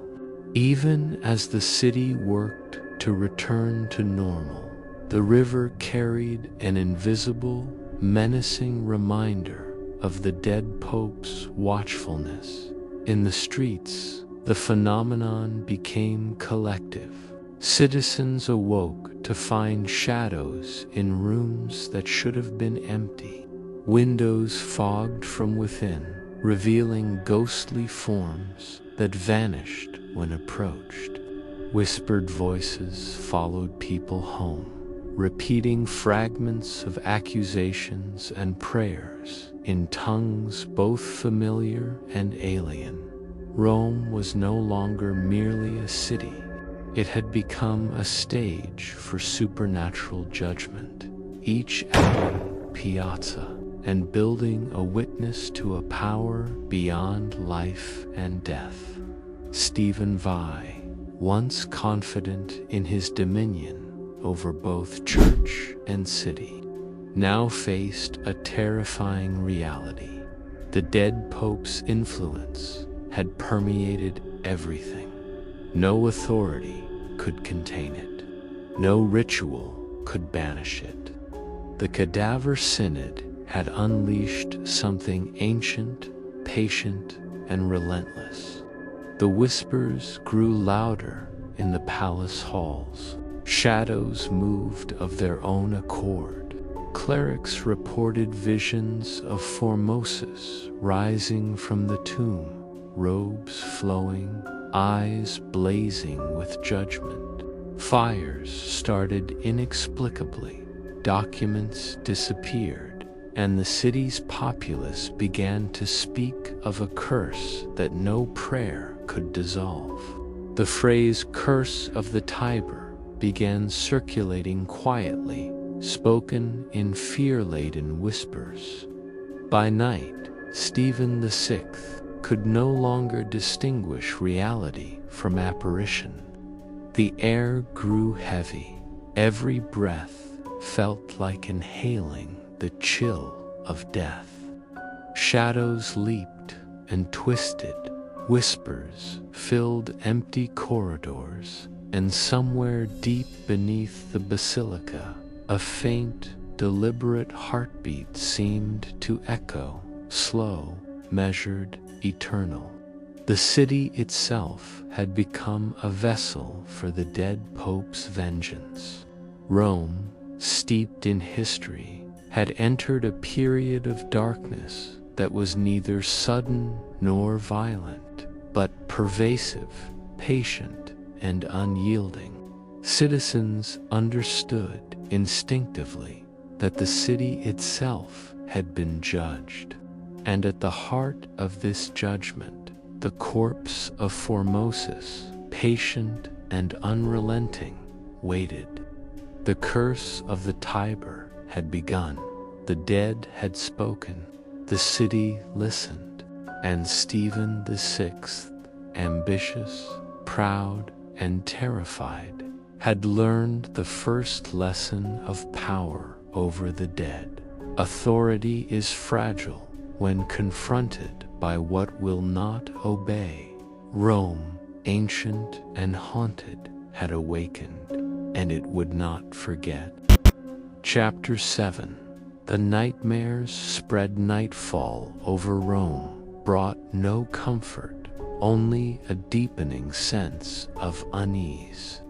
Even as the city worked to return to normal, the river carried an invisible, menacing reminder of the dead Pope's watchfulness. In the streets, the phenomenon became collective. Citizens awoke to find shadows in rooms that should have been empty, windows fogged from within, revealing ghostly forms that vanished when approached. Whispered voices followed people home, repeating fragments of accusations and prayers in tongues both familiar and alien. Rome was no longer merely a city. It had become a stage for supernatural judgment, each alley, piazza, and building a witness to a power beyond life and death. Stephen VI, once confident in his dominion over both church and city, now faced a terrifying reality. The dead Pope's influence had permeated everything. No authority could contain it. No ritual could banish it. The Cadaver Synod had unleashed something ancient, patient, and relentless. The whispers grew louder in the palace halls. Shadows moved of their own accord. Clerics reported visions of Formosus rising from the tomb, robes flowing, eyes blazing with judgment. Fires started inexplicably, documents disappeared, and the city's populace began to speak of a curse that no prayer could dissolve. The phrase "curse of the Tiber" began circulating quietly, spoken in fear-laden whispers. By night, Stephen VI could no longer distinguish reality from apparition. The air grew heavy. Every breath felt like inhaling the chill of death. Shadows leaped and twisted. Whispers filled empty corridors, and somewhere deep beneath the basilica, a faint, deliberate heartbeat seemed to echo, slow, measured, eternal. The city itself had become a vessel for the dead Pope's vengeance. Rome, steeped in history, had entered a period of darkness that was neither sudden nor violent, but pervasive, patient, and unyielding. Citizens understood instinctively that the city itself had been judged. And at the heart of this judgment, the corpse of Formosus, patient and unrelenting, waited. The curse of the Tiber had begun. The dead had spoken. The city listened. And Stephen VI, ambitious, proud, and terrified, had learned the first lesson of power over the dead. Authority is fragile when confronted by what will not obey. Rome, ancient and haunted, had awakened, and it would not forget. Chapter 7. The nightmares spread. Nightfall over Rome brought no comfort, only a deepening sense of unease.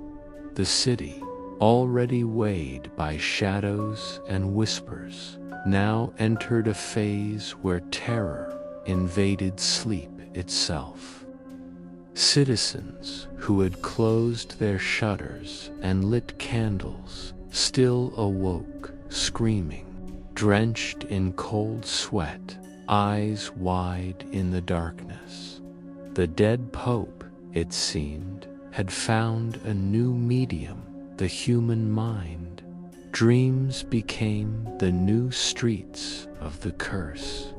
The city, already weighed by shadows and whispers, now entered a phase where terror invaded sleep itself. Citizens who had closed their shutters and lit candles still awoke, screaming, drenched in cold sweat, eyes wide in the darkness. The dead pope, it seemed, had found a new medium, the human mind. Dreams became the new streets of the curse.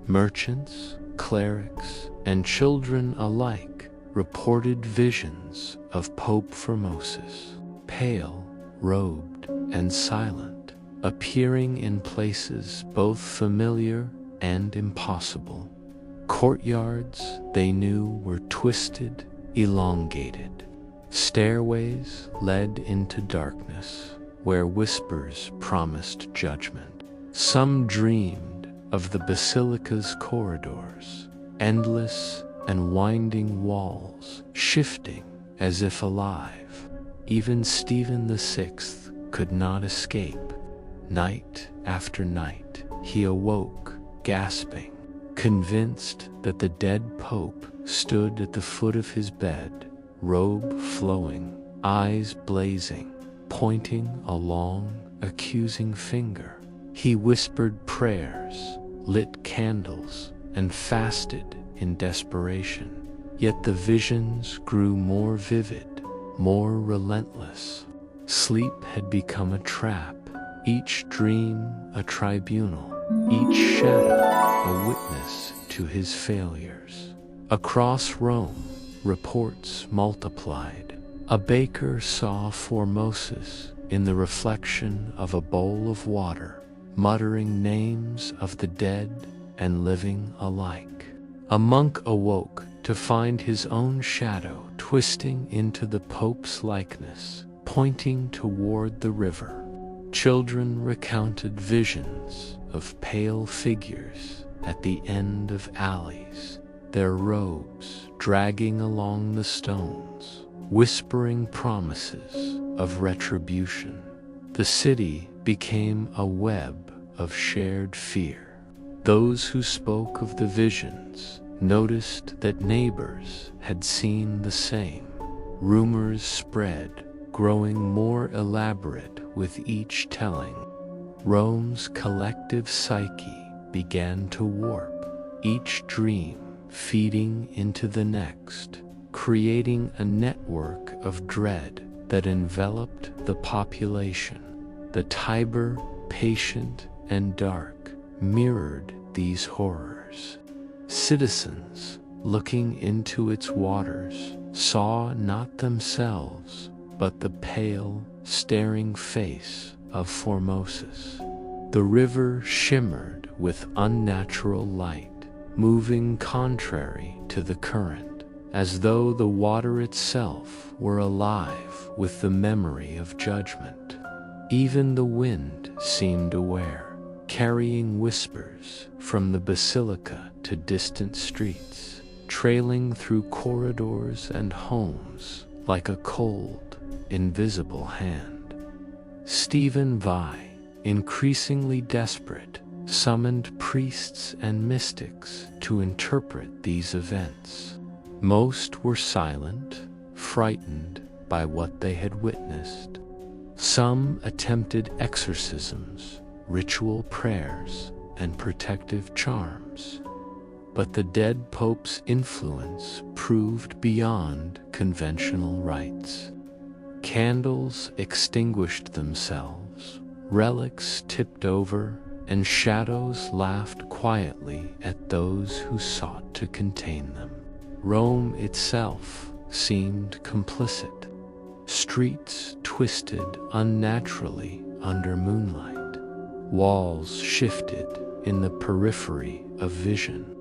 Merchants, clerics, and children alike reported visions of Pope Formosus, pale, robed, and silent, appearing in places both familiar and impossible. Courtyards they knew were twisted, elongated. Stairways led into darkness, where whispers promised judgment. Some dreamed of the basilica's corridors, endless and winding walls, shifting as if alive. Even Stephen VI could not escape. Night after night, he awoke, gasping, convinced that the dead pope stood at the foot of his bed, robe flowing, eyes blazing, pointing a long, accusing finger. He whispered prayers, lit candles, and fasted in desperation. Yet the visions grew more vivid, more relentless. Sleep had become a trap, each dream a tribunal, each shadow a witness to his failures. Across Rome, reports multiplied. A baker saw Formosus in the reflection of a bowl of water, muttering names of the dead and living alike. A monk awoke to find his own shadow twisting into the Pope's likeness, pointing toward the river. Children recounted visions of pale figures at the end of alleys, their robes dragging along the stones, whispering promises of retribution. The city became a web of shared fear. Those who spoke of the visions noticed that neighbors had seen the same. Rumors spread, growing more elaborate with each telling. Rome's collective psyche began to warp, each dream feeding into the next, creating a network of dread that enveloped the population. The Tiber, patient and dark, mirrored these horrors. Citizens, looking into its waters, saw not themselves, but the pale, staring face of Formosus. The river shimmered with unnatural light, moving contrary to the current, as though the water itself were alive with the memory of judgment. Even the wind seemed aware, carrying whispers from the basilica to distant streets, trailing through corridors and homes like a cold, invisible hand. Stephen VI, increasingly desperate, summoned priests and mystics to interpret these events. Most were silent, frightened by what they had witnessed. Some attempted exorcisms, ritual prayers, and protective charms. But the dead pope's influence proved beyond conventional rites. Candles extinguished themselves, relics tipped over, and shadows laughed quietly at those who sought to contain them. Rome itself seemed complicit. Streets twisted unnaturally under moonlight. Walls shifted in the periphery of vision.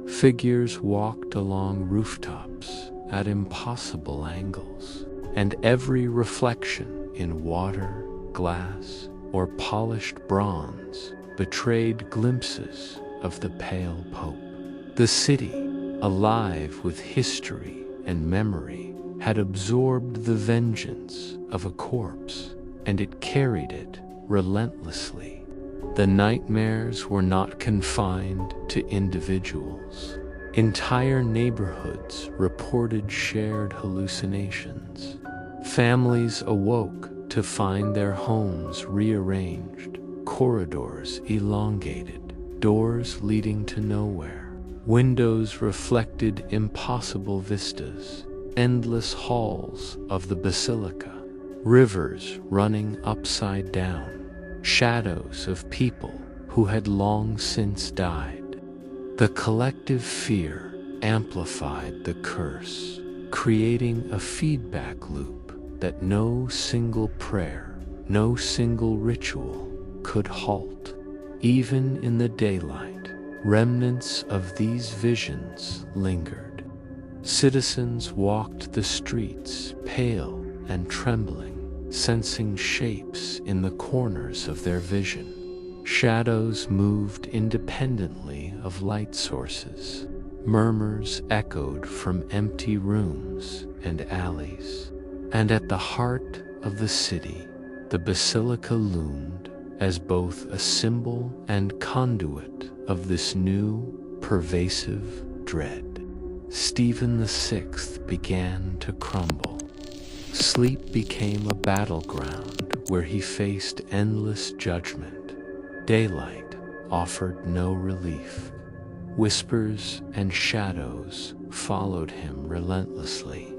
Figures walked along rooftops at impossible angles, and every reflection in water, glass, or polished bronze betrayed glimpses of the pale pope. The city, alive with history and memory, had absorbed the vengeance of a corpse, and it carried it relentlessly. The nightmares were not confined to individuals. Entire neighborhoods reported shared hallucinations. Families awoke to find their homes rearranged, corridors elongated, doors leading to nowhere. Windows reflected impossible vistas, endless halls of the basilica, rivers running upside down, shadows of people who had long since died. The collective fear amplified the curse, creating a feedback loop that no single prayer, no single ritual could halt. Even in the daylight, remnants of these visions lingered. Citizens walked the streets, pale and trembling, sensing shapes in the corners of their vision. Shadows moved independently of light sources. Murmurs echoed from empty rooms and alleys. And at the heart of the city, the basilica loomed as both a symbol and conduit of this new, pervasive dread. Stephen VI began to crumble. Sleep became a battleground where he faced endless judgment. Daylight offered no relief. Whispers and shadows followed him relentlessly.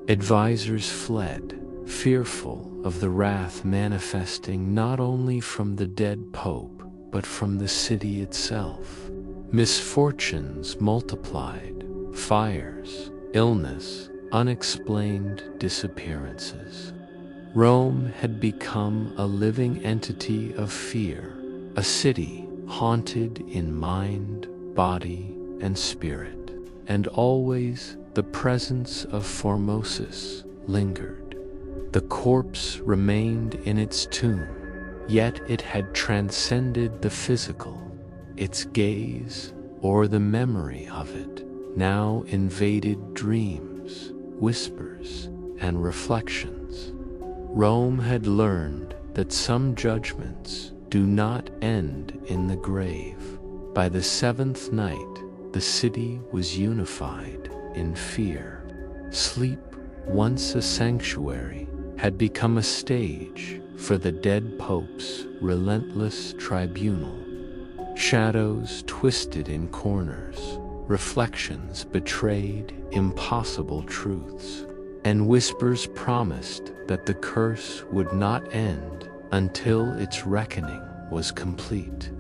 Advisors fled, fearful of the wrath manifesting not only from the dead pope, but from the city itself. Misfortunes multiplied, fires, illness, unexplained disappearances. Rome had become a living entity of fear, a city haunted in mind, body, and spirit, and always the presence of Formosus lingered. The corpse remained in its tomb, yet it had transcended the physical. Its gaze, or the memory of it, now invaded dreams, whispers, and reflections. Rome had learned that some judgments do not end in the grave. By the seventh night, the city was unified in fear. Sleep, once a sanctuary, had become a stage for the dead pope's relentless tribunal. Shadows twisted in corners, reflections betrayed impossible truths, and whispers promised that the curse would not end until its reckoning was complete.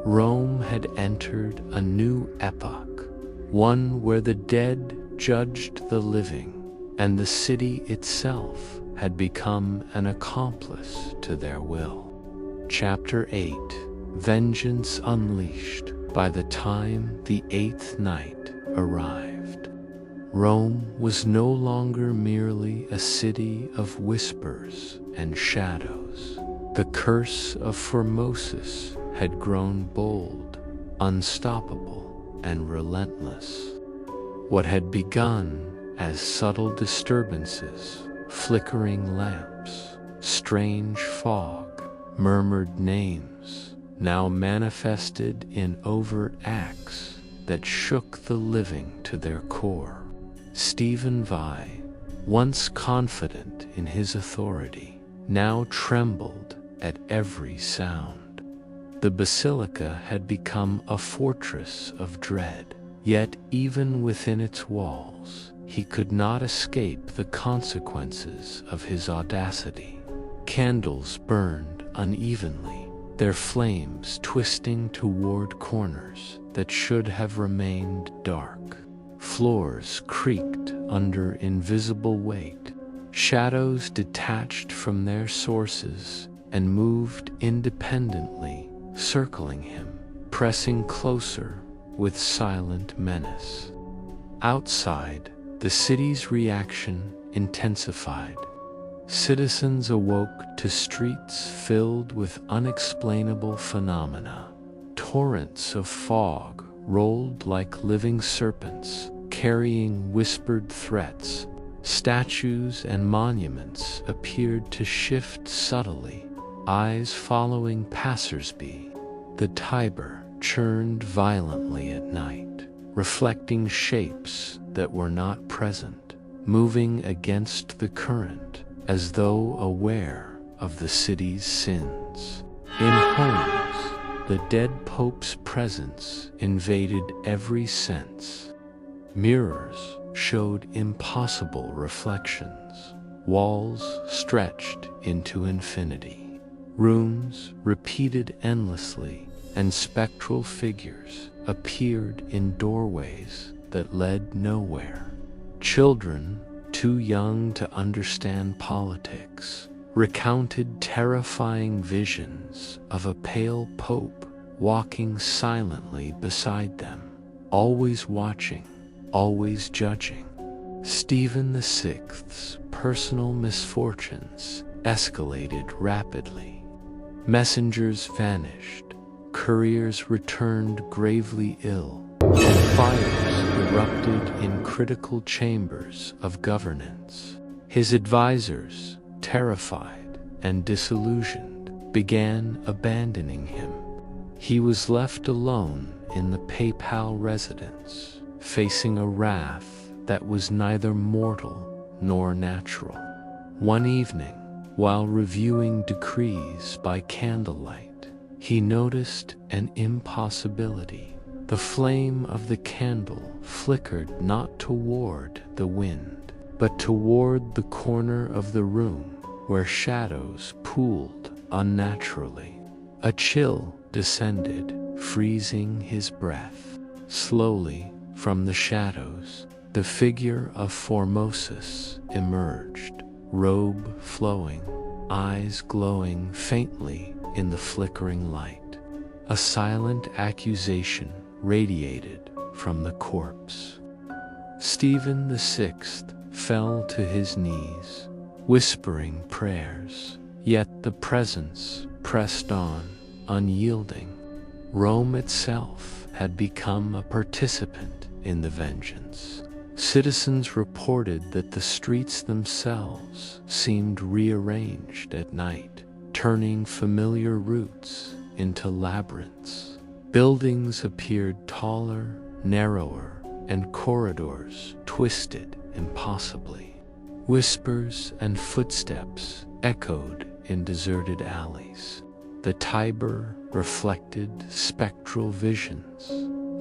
Rome had entered a new epoch, one where the dead judged the living, and the city itself had become an accomplice to their will. Chapter 8: Vengeance Unleashed. By the time the eighth night arrived, Rome was no longer merely a city of whispers and shadows. The curse of Formosus had grown bold, unstoppable, and relentless. What had begun as subtle disturbances, flickering lamps, strange fog, murmured names, now manifested in overt acts that shook the living to their core. Stephen VI, once confident in his authority, now trembled at every sound. The basilica had become a fortress of dread. Yet even within its walls, he could not escape the consequences of his audacity. Candles burned unevenly, their flames twisting toward corners that should have remained dark. Floors creaked under invisible weight. Shadows detached from their sources and moved independently, circling him, pressing closer with silent menace. Outside, the city's reaction intensified. Citizens awoke to streets filled with unexplainable phenomena. Torrents of fog rolled like living serpents, carrying whispered threats. Statues and monuments appeared to shift subtly, eyes following passersby. The Tiber churned violently at night, reflecting shapes that were not present, moving against the current as though aware of the city's sins. In homes, the dead Pope's presence invaded every sense. Mirrors showed impossible reflections, walls stretched into infinity, rooms repeated endlessly, and spectral figures appeared in doorways that led nowhere. Children, too young to understand politics, recounted terrifying visions of a pale pope walking silently beside them, always watching, always judging. Stephen VI's personal misfortunes escalated rapidly. Messengers vanished, couriers returned gravely ill, and fires erupted in critical chambers of governance. His advisors, terrified and disillusioned, began abandoning him. He was left alone in the papal residence, facing a wrath that was neither mortal nor natural. One evening, while reviewing decrees by candlelight, he noticed an impossibility. The flame of the candle flickered not toward the wind, but toward the corner of the room where shadows pooled unnaturally. A chill descended, freezing his breath. Slowly, from the shadows, the figure of Formosus emerged, robe flowing, eyes glowing faintly in the flickering light. A silent accusation radiated from the corpse. Stephen VI fell to his knees, whispering prayers, yet the presence pressed on, unyielding. Rome itself had become a participant in the vengeance. Citizens reported that the streets themselves seemed rearranged at night, turning familiar routes into labyrinths. Buildings appeared taller, narrower, and corridors twisted impossibly. Whispers and footsteps echoed in deserted alleys. The Tiber reflected spectral visions,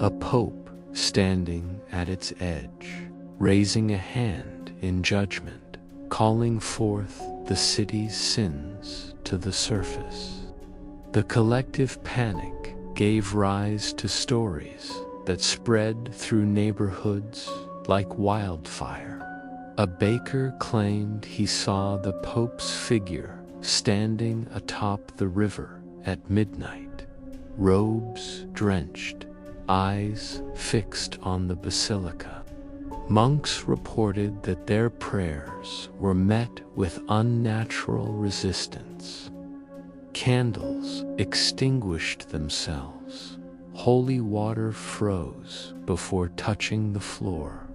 a pope standing at its edge, raising a hand in judgment, calling forth the city's sins to the surface. The collective panic gave rise to stories that spread through neighborhoods like wildfire. A baker claimed he saw the Pope's figure standing atop the river at midnight, robes drenched, eyes fixed on the basilica. Monks reported that their prayers were met with unnatural resistance. Candles extinguished themselves. Holy water froze before touching the floor.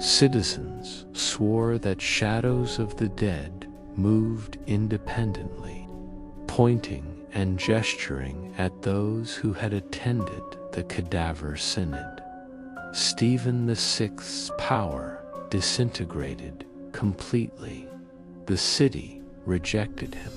Citizens swore that shadows of the dead moved independently, pointing and gesturing at those who had attended the Cadaver Synod. Stephen VI's power disintegrated completely. The city rejected him.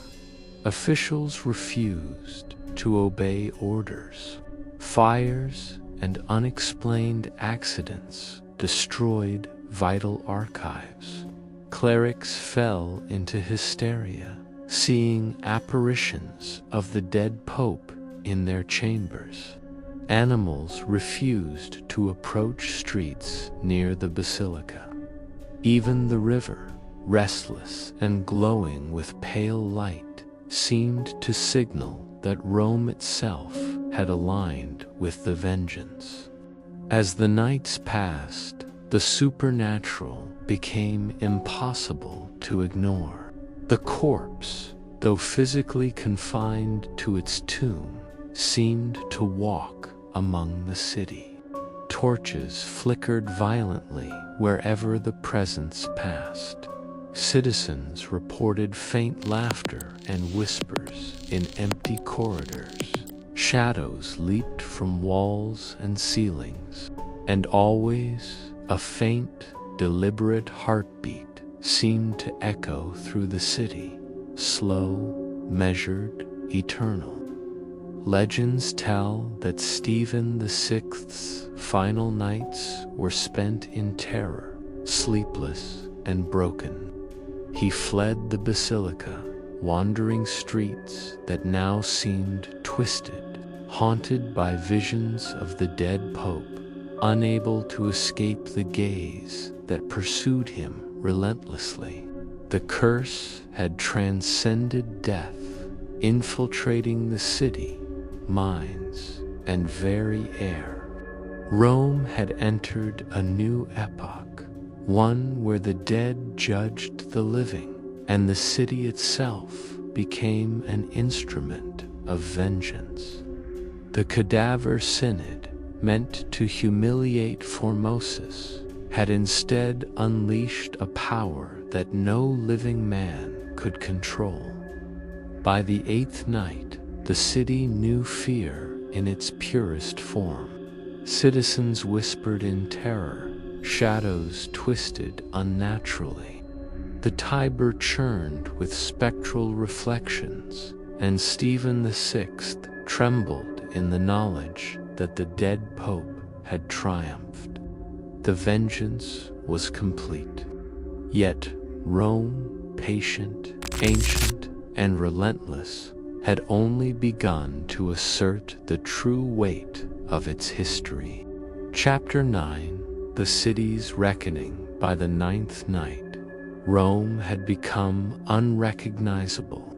officials refused to obey orders. Fires and unexplained accidents destroyed vital archives. Clerics fell into hysteria, seeing apparitions of the dead pope in their chambers. Animals refused to approach streets near the basilica. Even the river, restless and glowing with pale light, seemed to signal that Rome itself had aligned with the vengeance. As the nights passed, the supernatural became impossible to ignore. The corpse, though physically confined to its tomb, seemed to walk among the city. Torches flickered violently wherever the presence passed. Citizens reported faint laughter and whispers in empty corridors. Shadows leaped from walls and ceilings, and always a faint, deliberate heartbeat seemed to echo through the city, slow, measured, eternal. Legends tell that Stephen VI's final nights were spent in terror, sleepless and broken. He fled the basilica, wandering streets that now seemed twisted, haunted by visions of the dead pope, unable to escape the gaze that pursued him relentlessly. The curse had transcended death, infiltrating the city, minds, and very air. Rome had entered a new epoch, one where the dead judged the living, and the city itself became an instrument of vengeance. The Cadaver Synod, meant to humiliate Formosus, had instead unleashed a power that no living man could control. By the 8th night, the city knew fear in its purest form. Citizens whispered in terror, shadows twisted unnaturally. The Tiber churned with spectral reflections, and Stephen VI trembled in the knowledge that the dead pope had triumphed. The vengeance was complete. Yet Rome, patient, ancient, and relentless, had only begun to assert the true weight of its history. Chapter 9: The City's Reckoning. By the 9th night, Rome had become unrecognizable.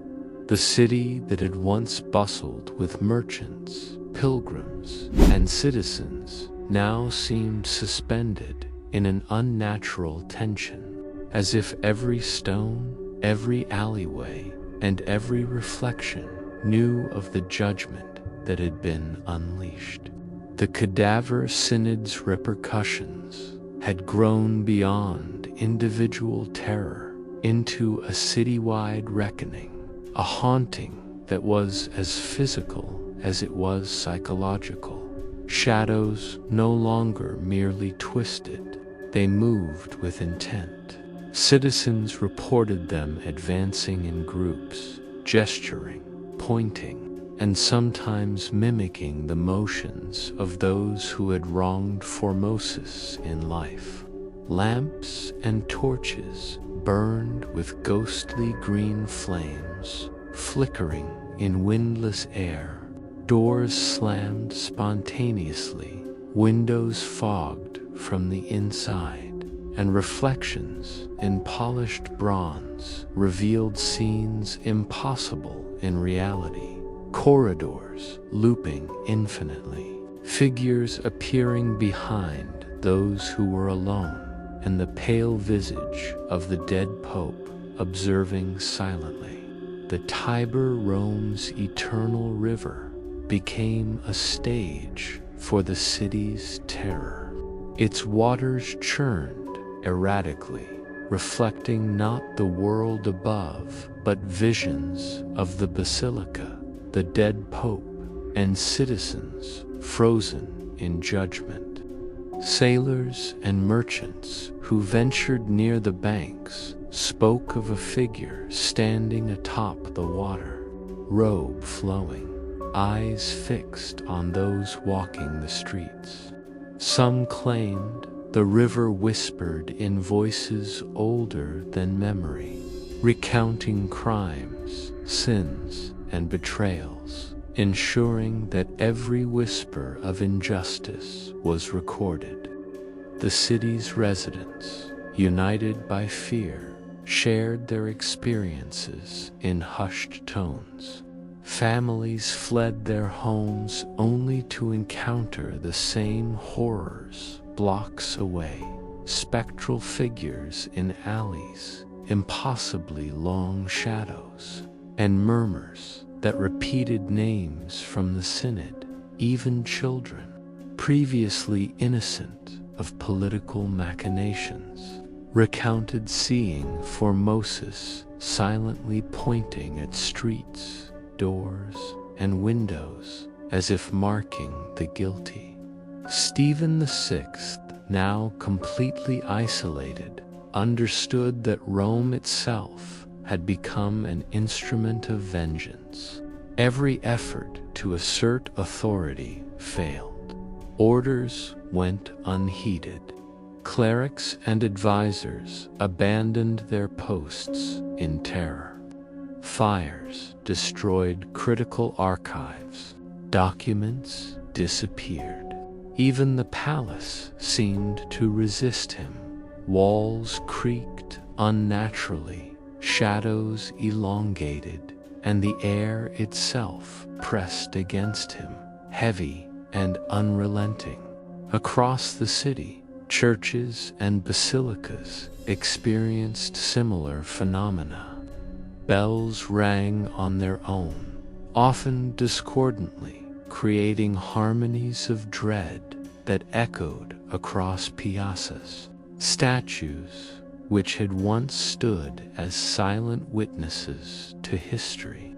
The city that had once bustled with merchants, pilgrims, and citizens now seemed suspended in an unnatural tension, as if every stone, every alleyway, and every reflection knew of the judgment that had been unleashed. The Cadaver Synod's repercussions had grown beyond individual terror into a citywide reckoning, a haunting that was as physical as it was psychological. Shadows no longer merely twisted, they moved with intent. Citizens reported them advancing in groups, gesturing, pointing, and sometimes mimicking the motions of those who had wronged Formosus in life. Lamps and torches burned with ghostly green flames, flickering in windless air. Doors slammed spontaneously, windows fogged from the inside, and reflections in polished bronze revealed scenes impossible in reality. Corridors looping infinitely, figures appearing behind those who were alone, and the pale visage of the dead pope observing silently. The Tiber, Rome's eternal river, became a stage for the city's terror. Its waters churned erratically, reflecting not the world above, but visions of the basilica, the dead pope, and citizens frozen in judgment. Sailors and merchants who ventured near the banks spoke of a figure standing atop the water, robe flowing, eyes fixed on those walking the streets. Some claimed the river whispered in voices older than memory, recounting crimes, sins, and betrayals, ensuring that every whisper of injustice was recorded. The city's residents, united by fear, shared their experiences in hushed tones. Families fled their homes only to encounter the same horrors blocks away, spectral figures in alleys, impossibly long shadows, and murmurs that repeated names from the Synod. Even children, previously innocent of political machinations, recounted seeing Formosus silently pointing at streets, doors, and windows as if marking the guilty. Stephen VI, now completely isolated, understood that Rome itself had become an instrument of vengeance. Every effort to assert authority failed. Orders went unheeded. Clerics and advisors abandoned their posts in terror. Fires destroyed critical archives. Documents disappeared. Even the palace seemed to resist him. Walls creaked unnaturally, shadows elongated, and the air itself pressed against him, heavy and unrelenting. Across the city, churches and basilicas experienced similar phenomena. Bells rang on their own, often discordantly, creating harmonies of dread that echoed across piazzas. Statues, which had once stood as silent witnesses to history,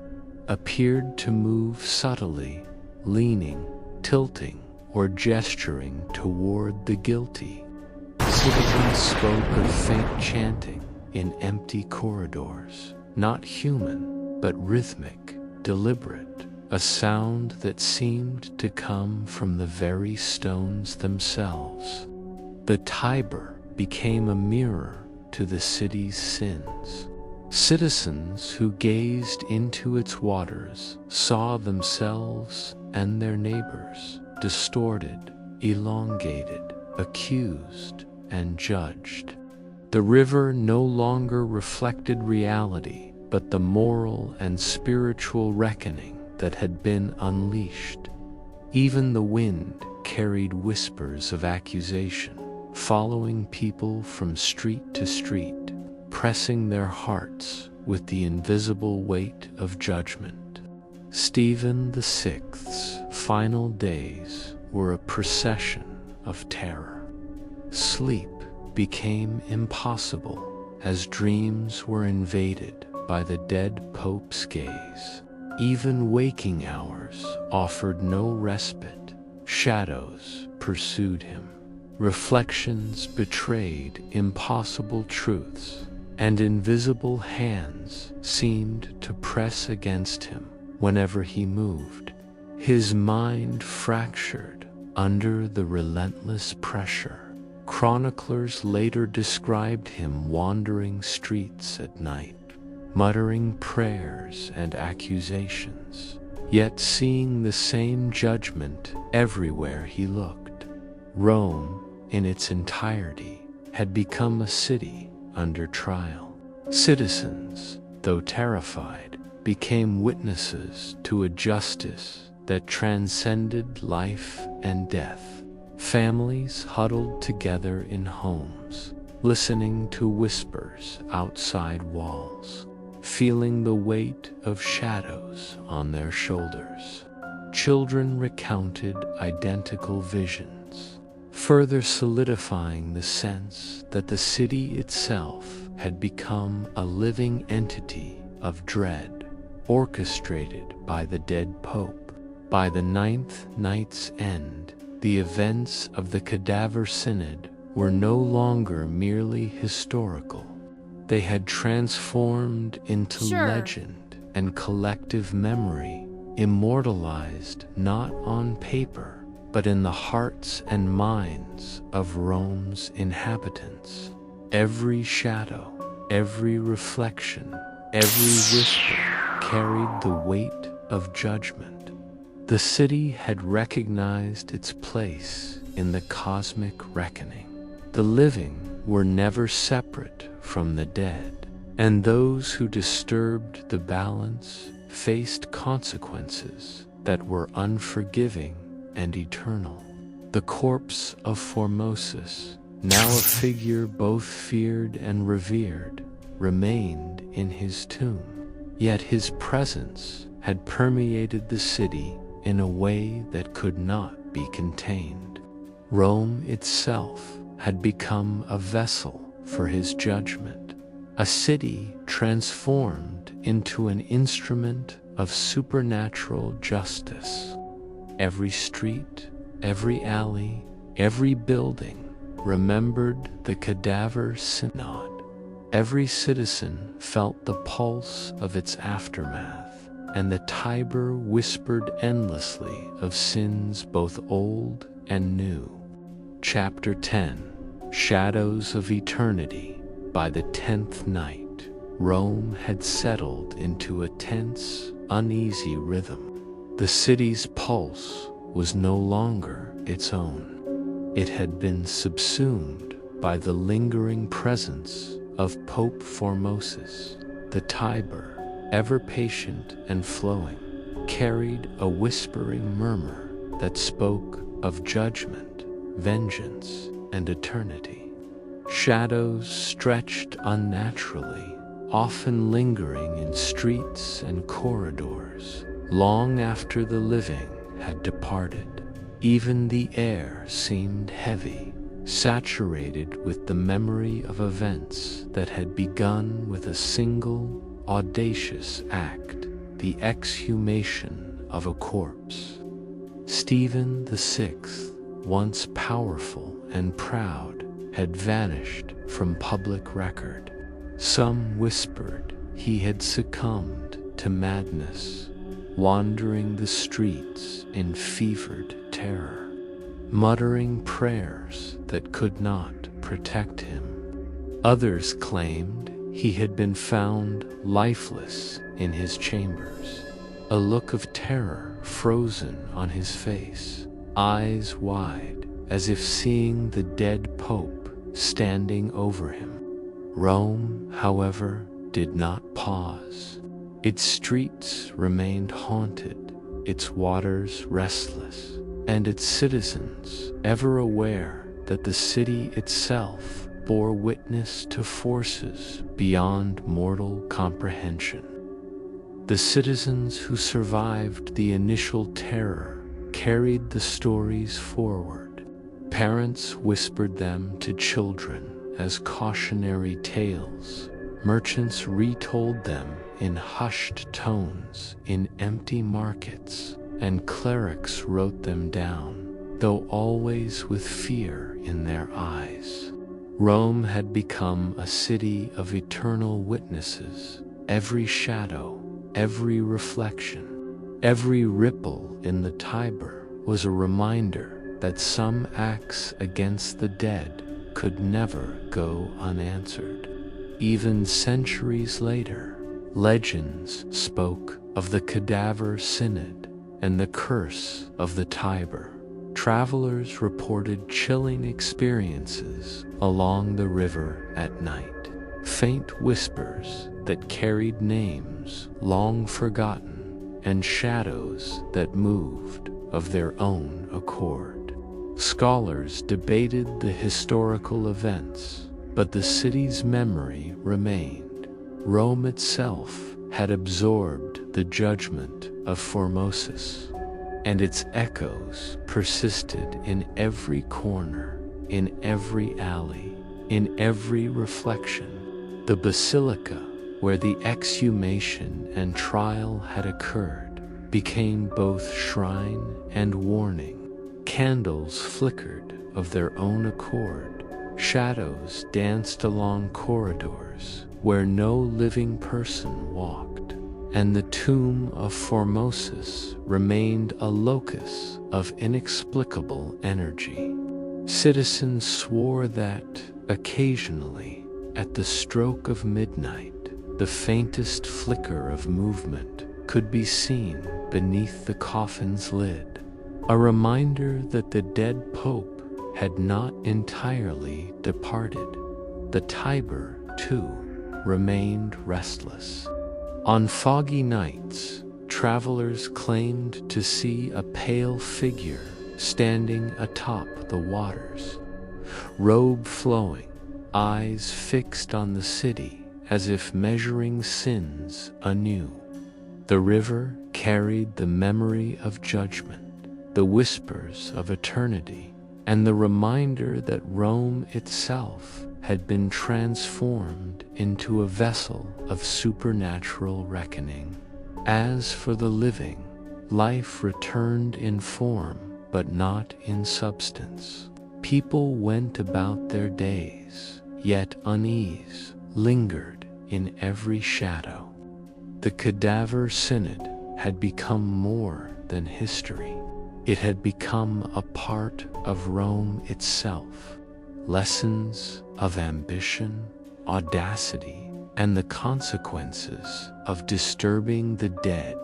appeared to move subtly, leaning, tilting, or gesturing toward the guilty. Citizens spoke of faint chanting in empty corridors, not human, but rhythmic, deliberate, a sound that seemed to come from the very stones themselves. The Tiber became a mirror to the city's sins. Citizens who gazed into its waters saw themselves and their neighbors distorted, elongated, accused, and judged. The river no longer reflected reality, but the moral and spiritual reckoning that had been unleashed. Even the wind carried whispers of accusation, following people from street to street, pressing their hearts with the invisible weight of judgment. Stephen VI's final days were a procession of terror. Sleep became impossible as dreams were invaded by the dead Pope's gaze. Even waking hours offered no respite. Shadows pursued him. Reflections betrayed impossible truths, and invisible hands seemed to press against him whenever he moved. His mind fractured under the relentless pressure. Chroniclers later described him wandering streets at night, muttering prayers and accusations, yet seeing the same judgment everywhere he looked. Rome, in its entirety, had become a city under trial. Citizens, though terrified, became witnesses to a justice that transcended life and death. Families huddled together in homes, listening to whispers outside walls, feeling the weight of shadows on their shoulders. Children recounted identical visions, further solidifying the sense that the city itself had become a living entity of dread, orchestrated by the dead Pope. By the ninth night's end, the events of the Cadaver Synod were no longer merely historical. They had transformed into legend, and collective memory, immortalized not on paper, but in the hearts and minds of Rome's inhabitants. Every shadow, every reflection, every whisper carried the weight of judgment. The city had recognized its place in the cosmic reckoning. The living were never separate from the dead, and those who disturbed the balance faced consequences that were unforgiving and eternal. The corpse of Formosus, now a figure both feared and revered, remained in his tomb. Yet his presence had permeated the city in a way that could not be contained. Rome itself had become a vessel for his judgment, a city transformed into an instrument of supernatural justice. Every street, every alley, every building remembered the Cadaver Synod. Every citizen felt the pulse of its aftermath, and the Tiber whispered endlessly of sins both old and new. Chapter 10: Shadows of Eternity. By the 10th night, Rome had settled into a tense, uneasy rhythm. The city's pulse was no longer its own. It had been subsumed by the lingering presence of Pope Formosus. The Tiber, ever patient and flowing, carried a whispering murmur that spoke of judgment, vengeance, and eternity. Shadows stretched unnaturally, often lingering in streets and corridors, long after the living had departed. Even the air seemed heavy, saturated with the memory of events that had begun with a single, audacious act, the exhumation of a corpse. Stephen VI, once powerful and proud, had vanished from public record. Some whispered he had succumbed to madness, wandering the streets in fevered terror, muttering prayers that could not protect him. Others claimed he had been found lifeless in his chambers, a look of terror frozen on his face, eyes wide as if seeing the dead Pope standing over him. Rome, however, did not pause. Its streets remained haunted, its waters restless, and its citizens ever aware that the city itself bore witness to forces beyond mortal comprehension. The citizens who survived the initial terror carried the stories forward. Parents whispered them to children as cautionary tales. Merchants retold them in hushed tones in empty markets, and clerics wrote them down, though always with fear in their eyes. Rome had become a city of eternal witnesses. Every shadow, every reflection, every ripple in the Tiber was a reminder that some acts against the dead could never go unanswered. Even centuries later, legends spoke of the Cadaver Synod and the curse of the Tiber. Travelers reported chilling experiences along the river at night, faint whispers that carried names long forgotten, and shadows that moved of their own accord. Scholars debated the historical events, but the city's memory remained. Rome itself had absorbed the judgment of Formosus, and its echoes persisted in every corner, in every alley, in every reflection. The basilica, where the exhumation and trial had occurred, became both shrine and warning. Candles flickered of their own accord. Shadows danced along corridors where no living person walked, and the tomb of Formosus remained a locus of inexplicable energy. Citizens swore that, occasionally, at the stroke of midnight, the faintest flicker of movement could be seen beneath the coffin's lid, a reminder that the dead pope had not entirely departed. The Tiber, too, remained restless. On foggy nights, travelers claimed to see a pale figure standing atop the waters, robe flowing, eyes fixed on the city as if measuring sins anew. The river carried the memory of judgment, the whispers of eternity, and the reminder that Rome itself had been transformed into a vessel of supernatural reckoning. As for the living, life returned in form but not in substance. People went about their days, yet unease lingered in every shadow. The Cadaver Synod had become more than history. It had become a part of Rome itself. Lessons of ambition, audacity, and the consequences of disturbing the dead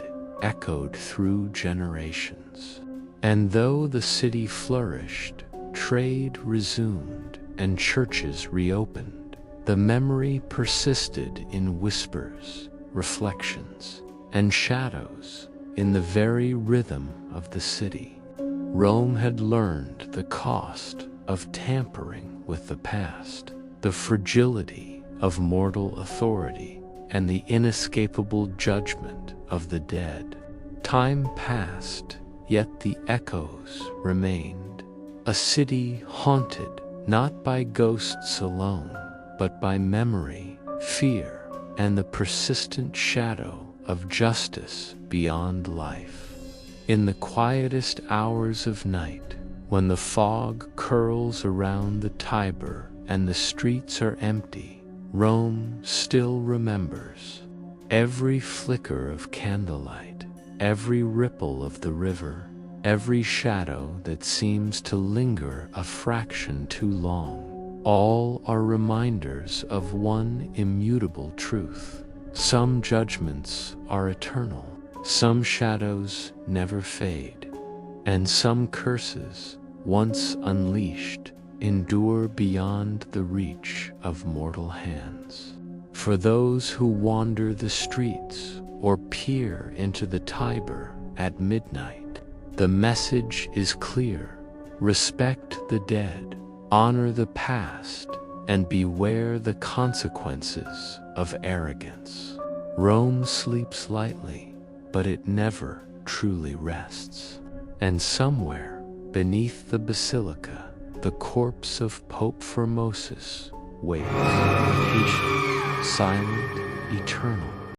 echoed through generations. And though the city flourished, trade resumed, and churches reopened, the memory persisted in whispers, reflections, and shadows in the very rhythm of the city. Rome had learned the cost of tampering with the past, the fragility of mortal authority, and the inescapable judgment of the dead. Time passed, yet the echoes remained. A city haunted not by ghosts alone, but by memory, fear, and the persistent shadow of justice beyond life. In the quietest hours of night, when the fog curls around the Tiber and the streets are empty, Rome still remembers. Every flicker of candlelight, every ripple of the river, every shadow that seems to linger a fraction too long, all are reminders of one immutable truth. Some judgments are eternal, some shadows never fade, and some curses, once unleashed, endure beyond the reach of mortal hands. For those who wander the streets or peer into the Tiber at midnight, the message is clear: respect the dead, honor the past, and beware the consequences of arrogance. Rome sleeps lightly, but it never truly rests. And somewhere beneath the basilica, the corpse of Pope Formosus waits, patient, silent, eternal.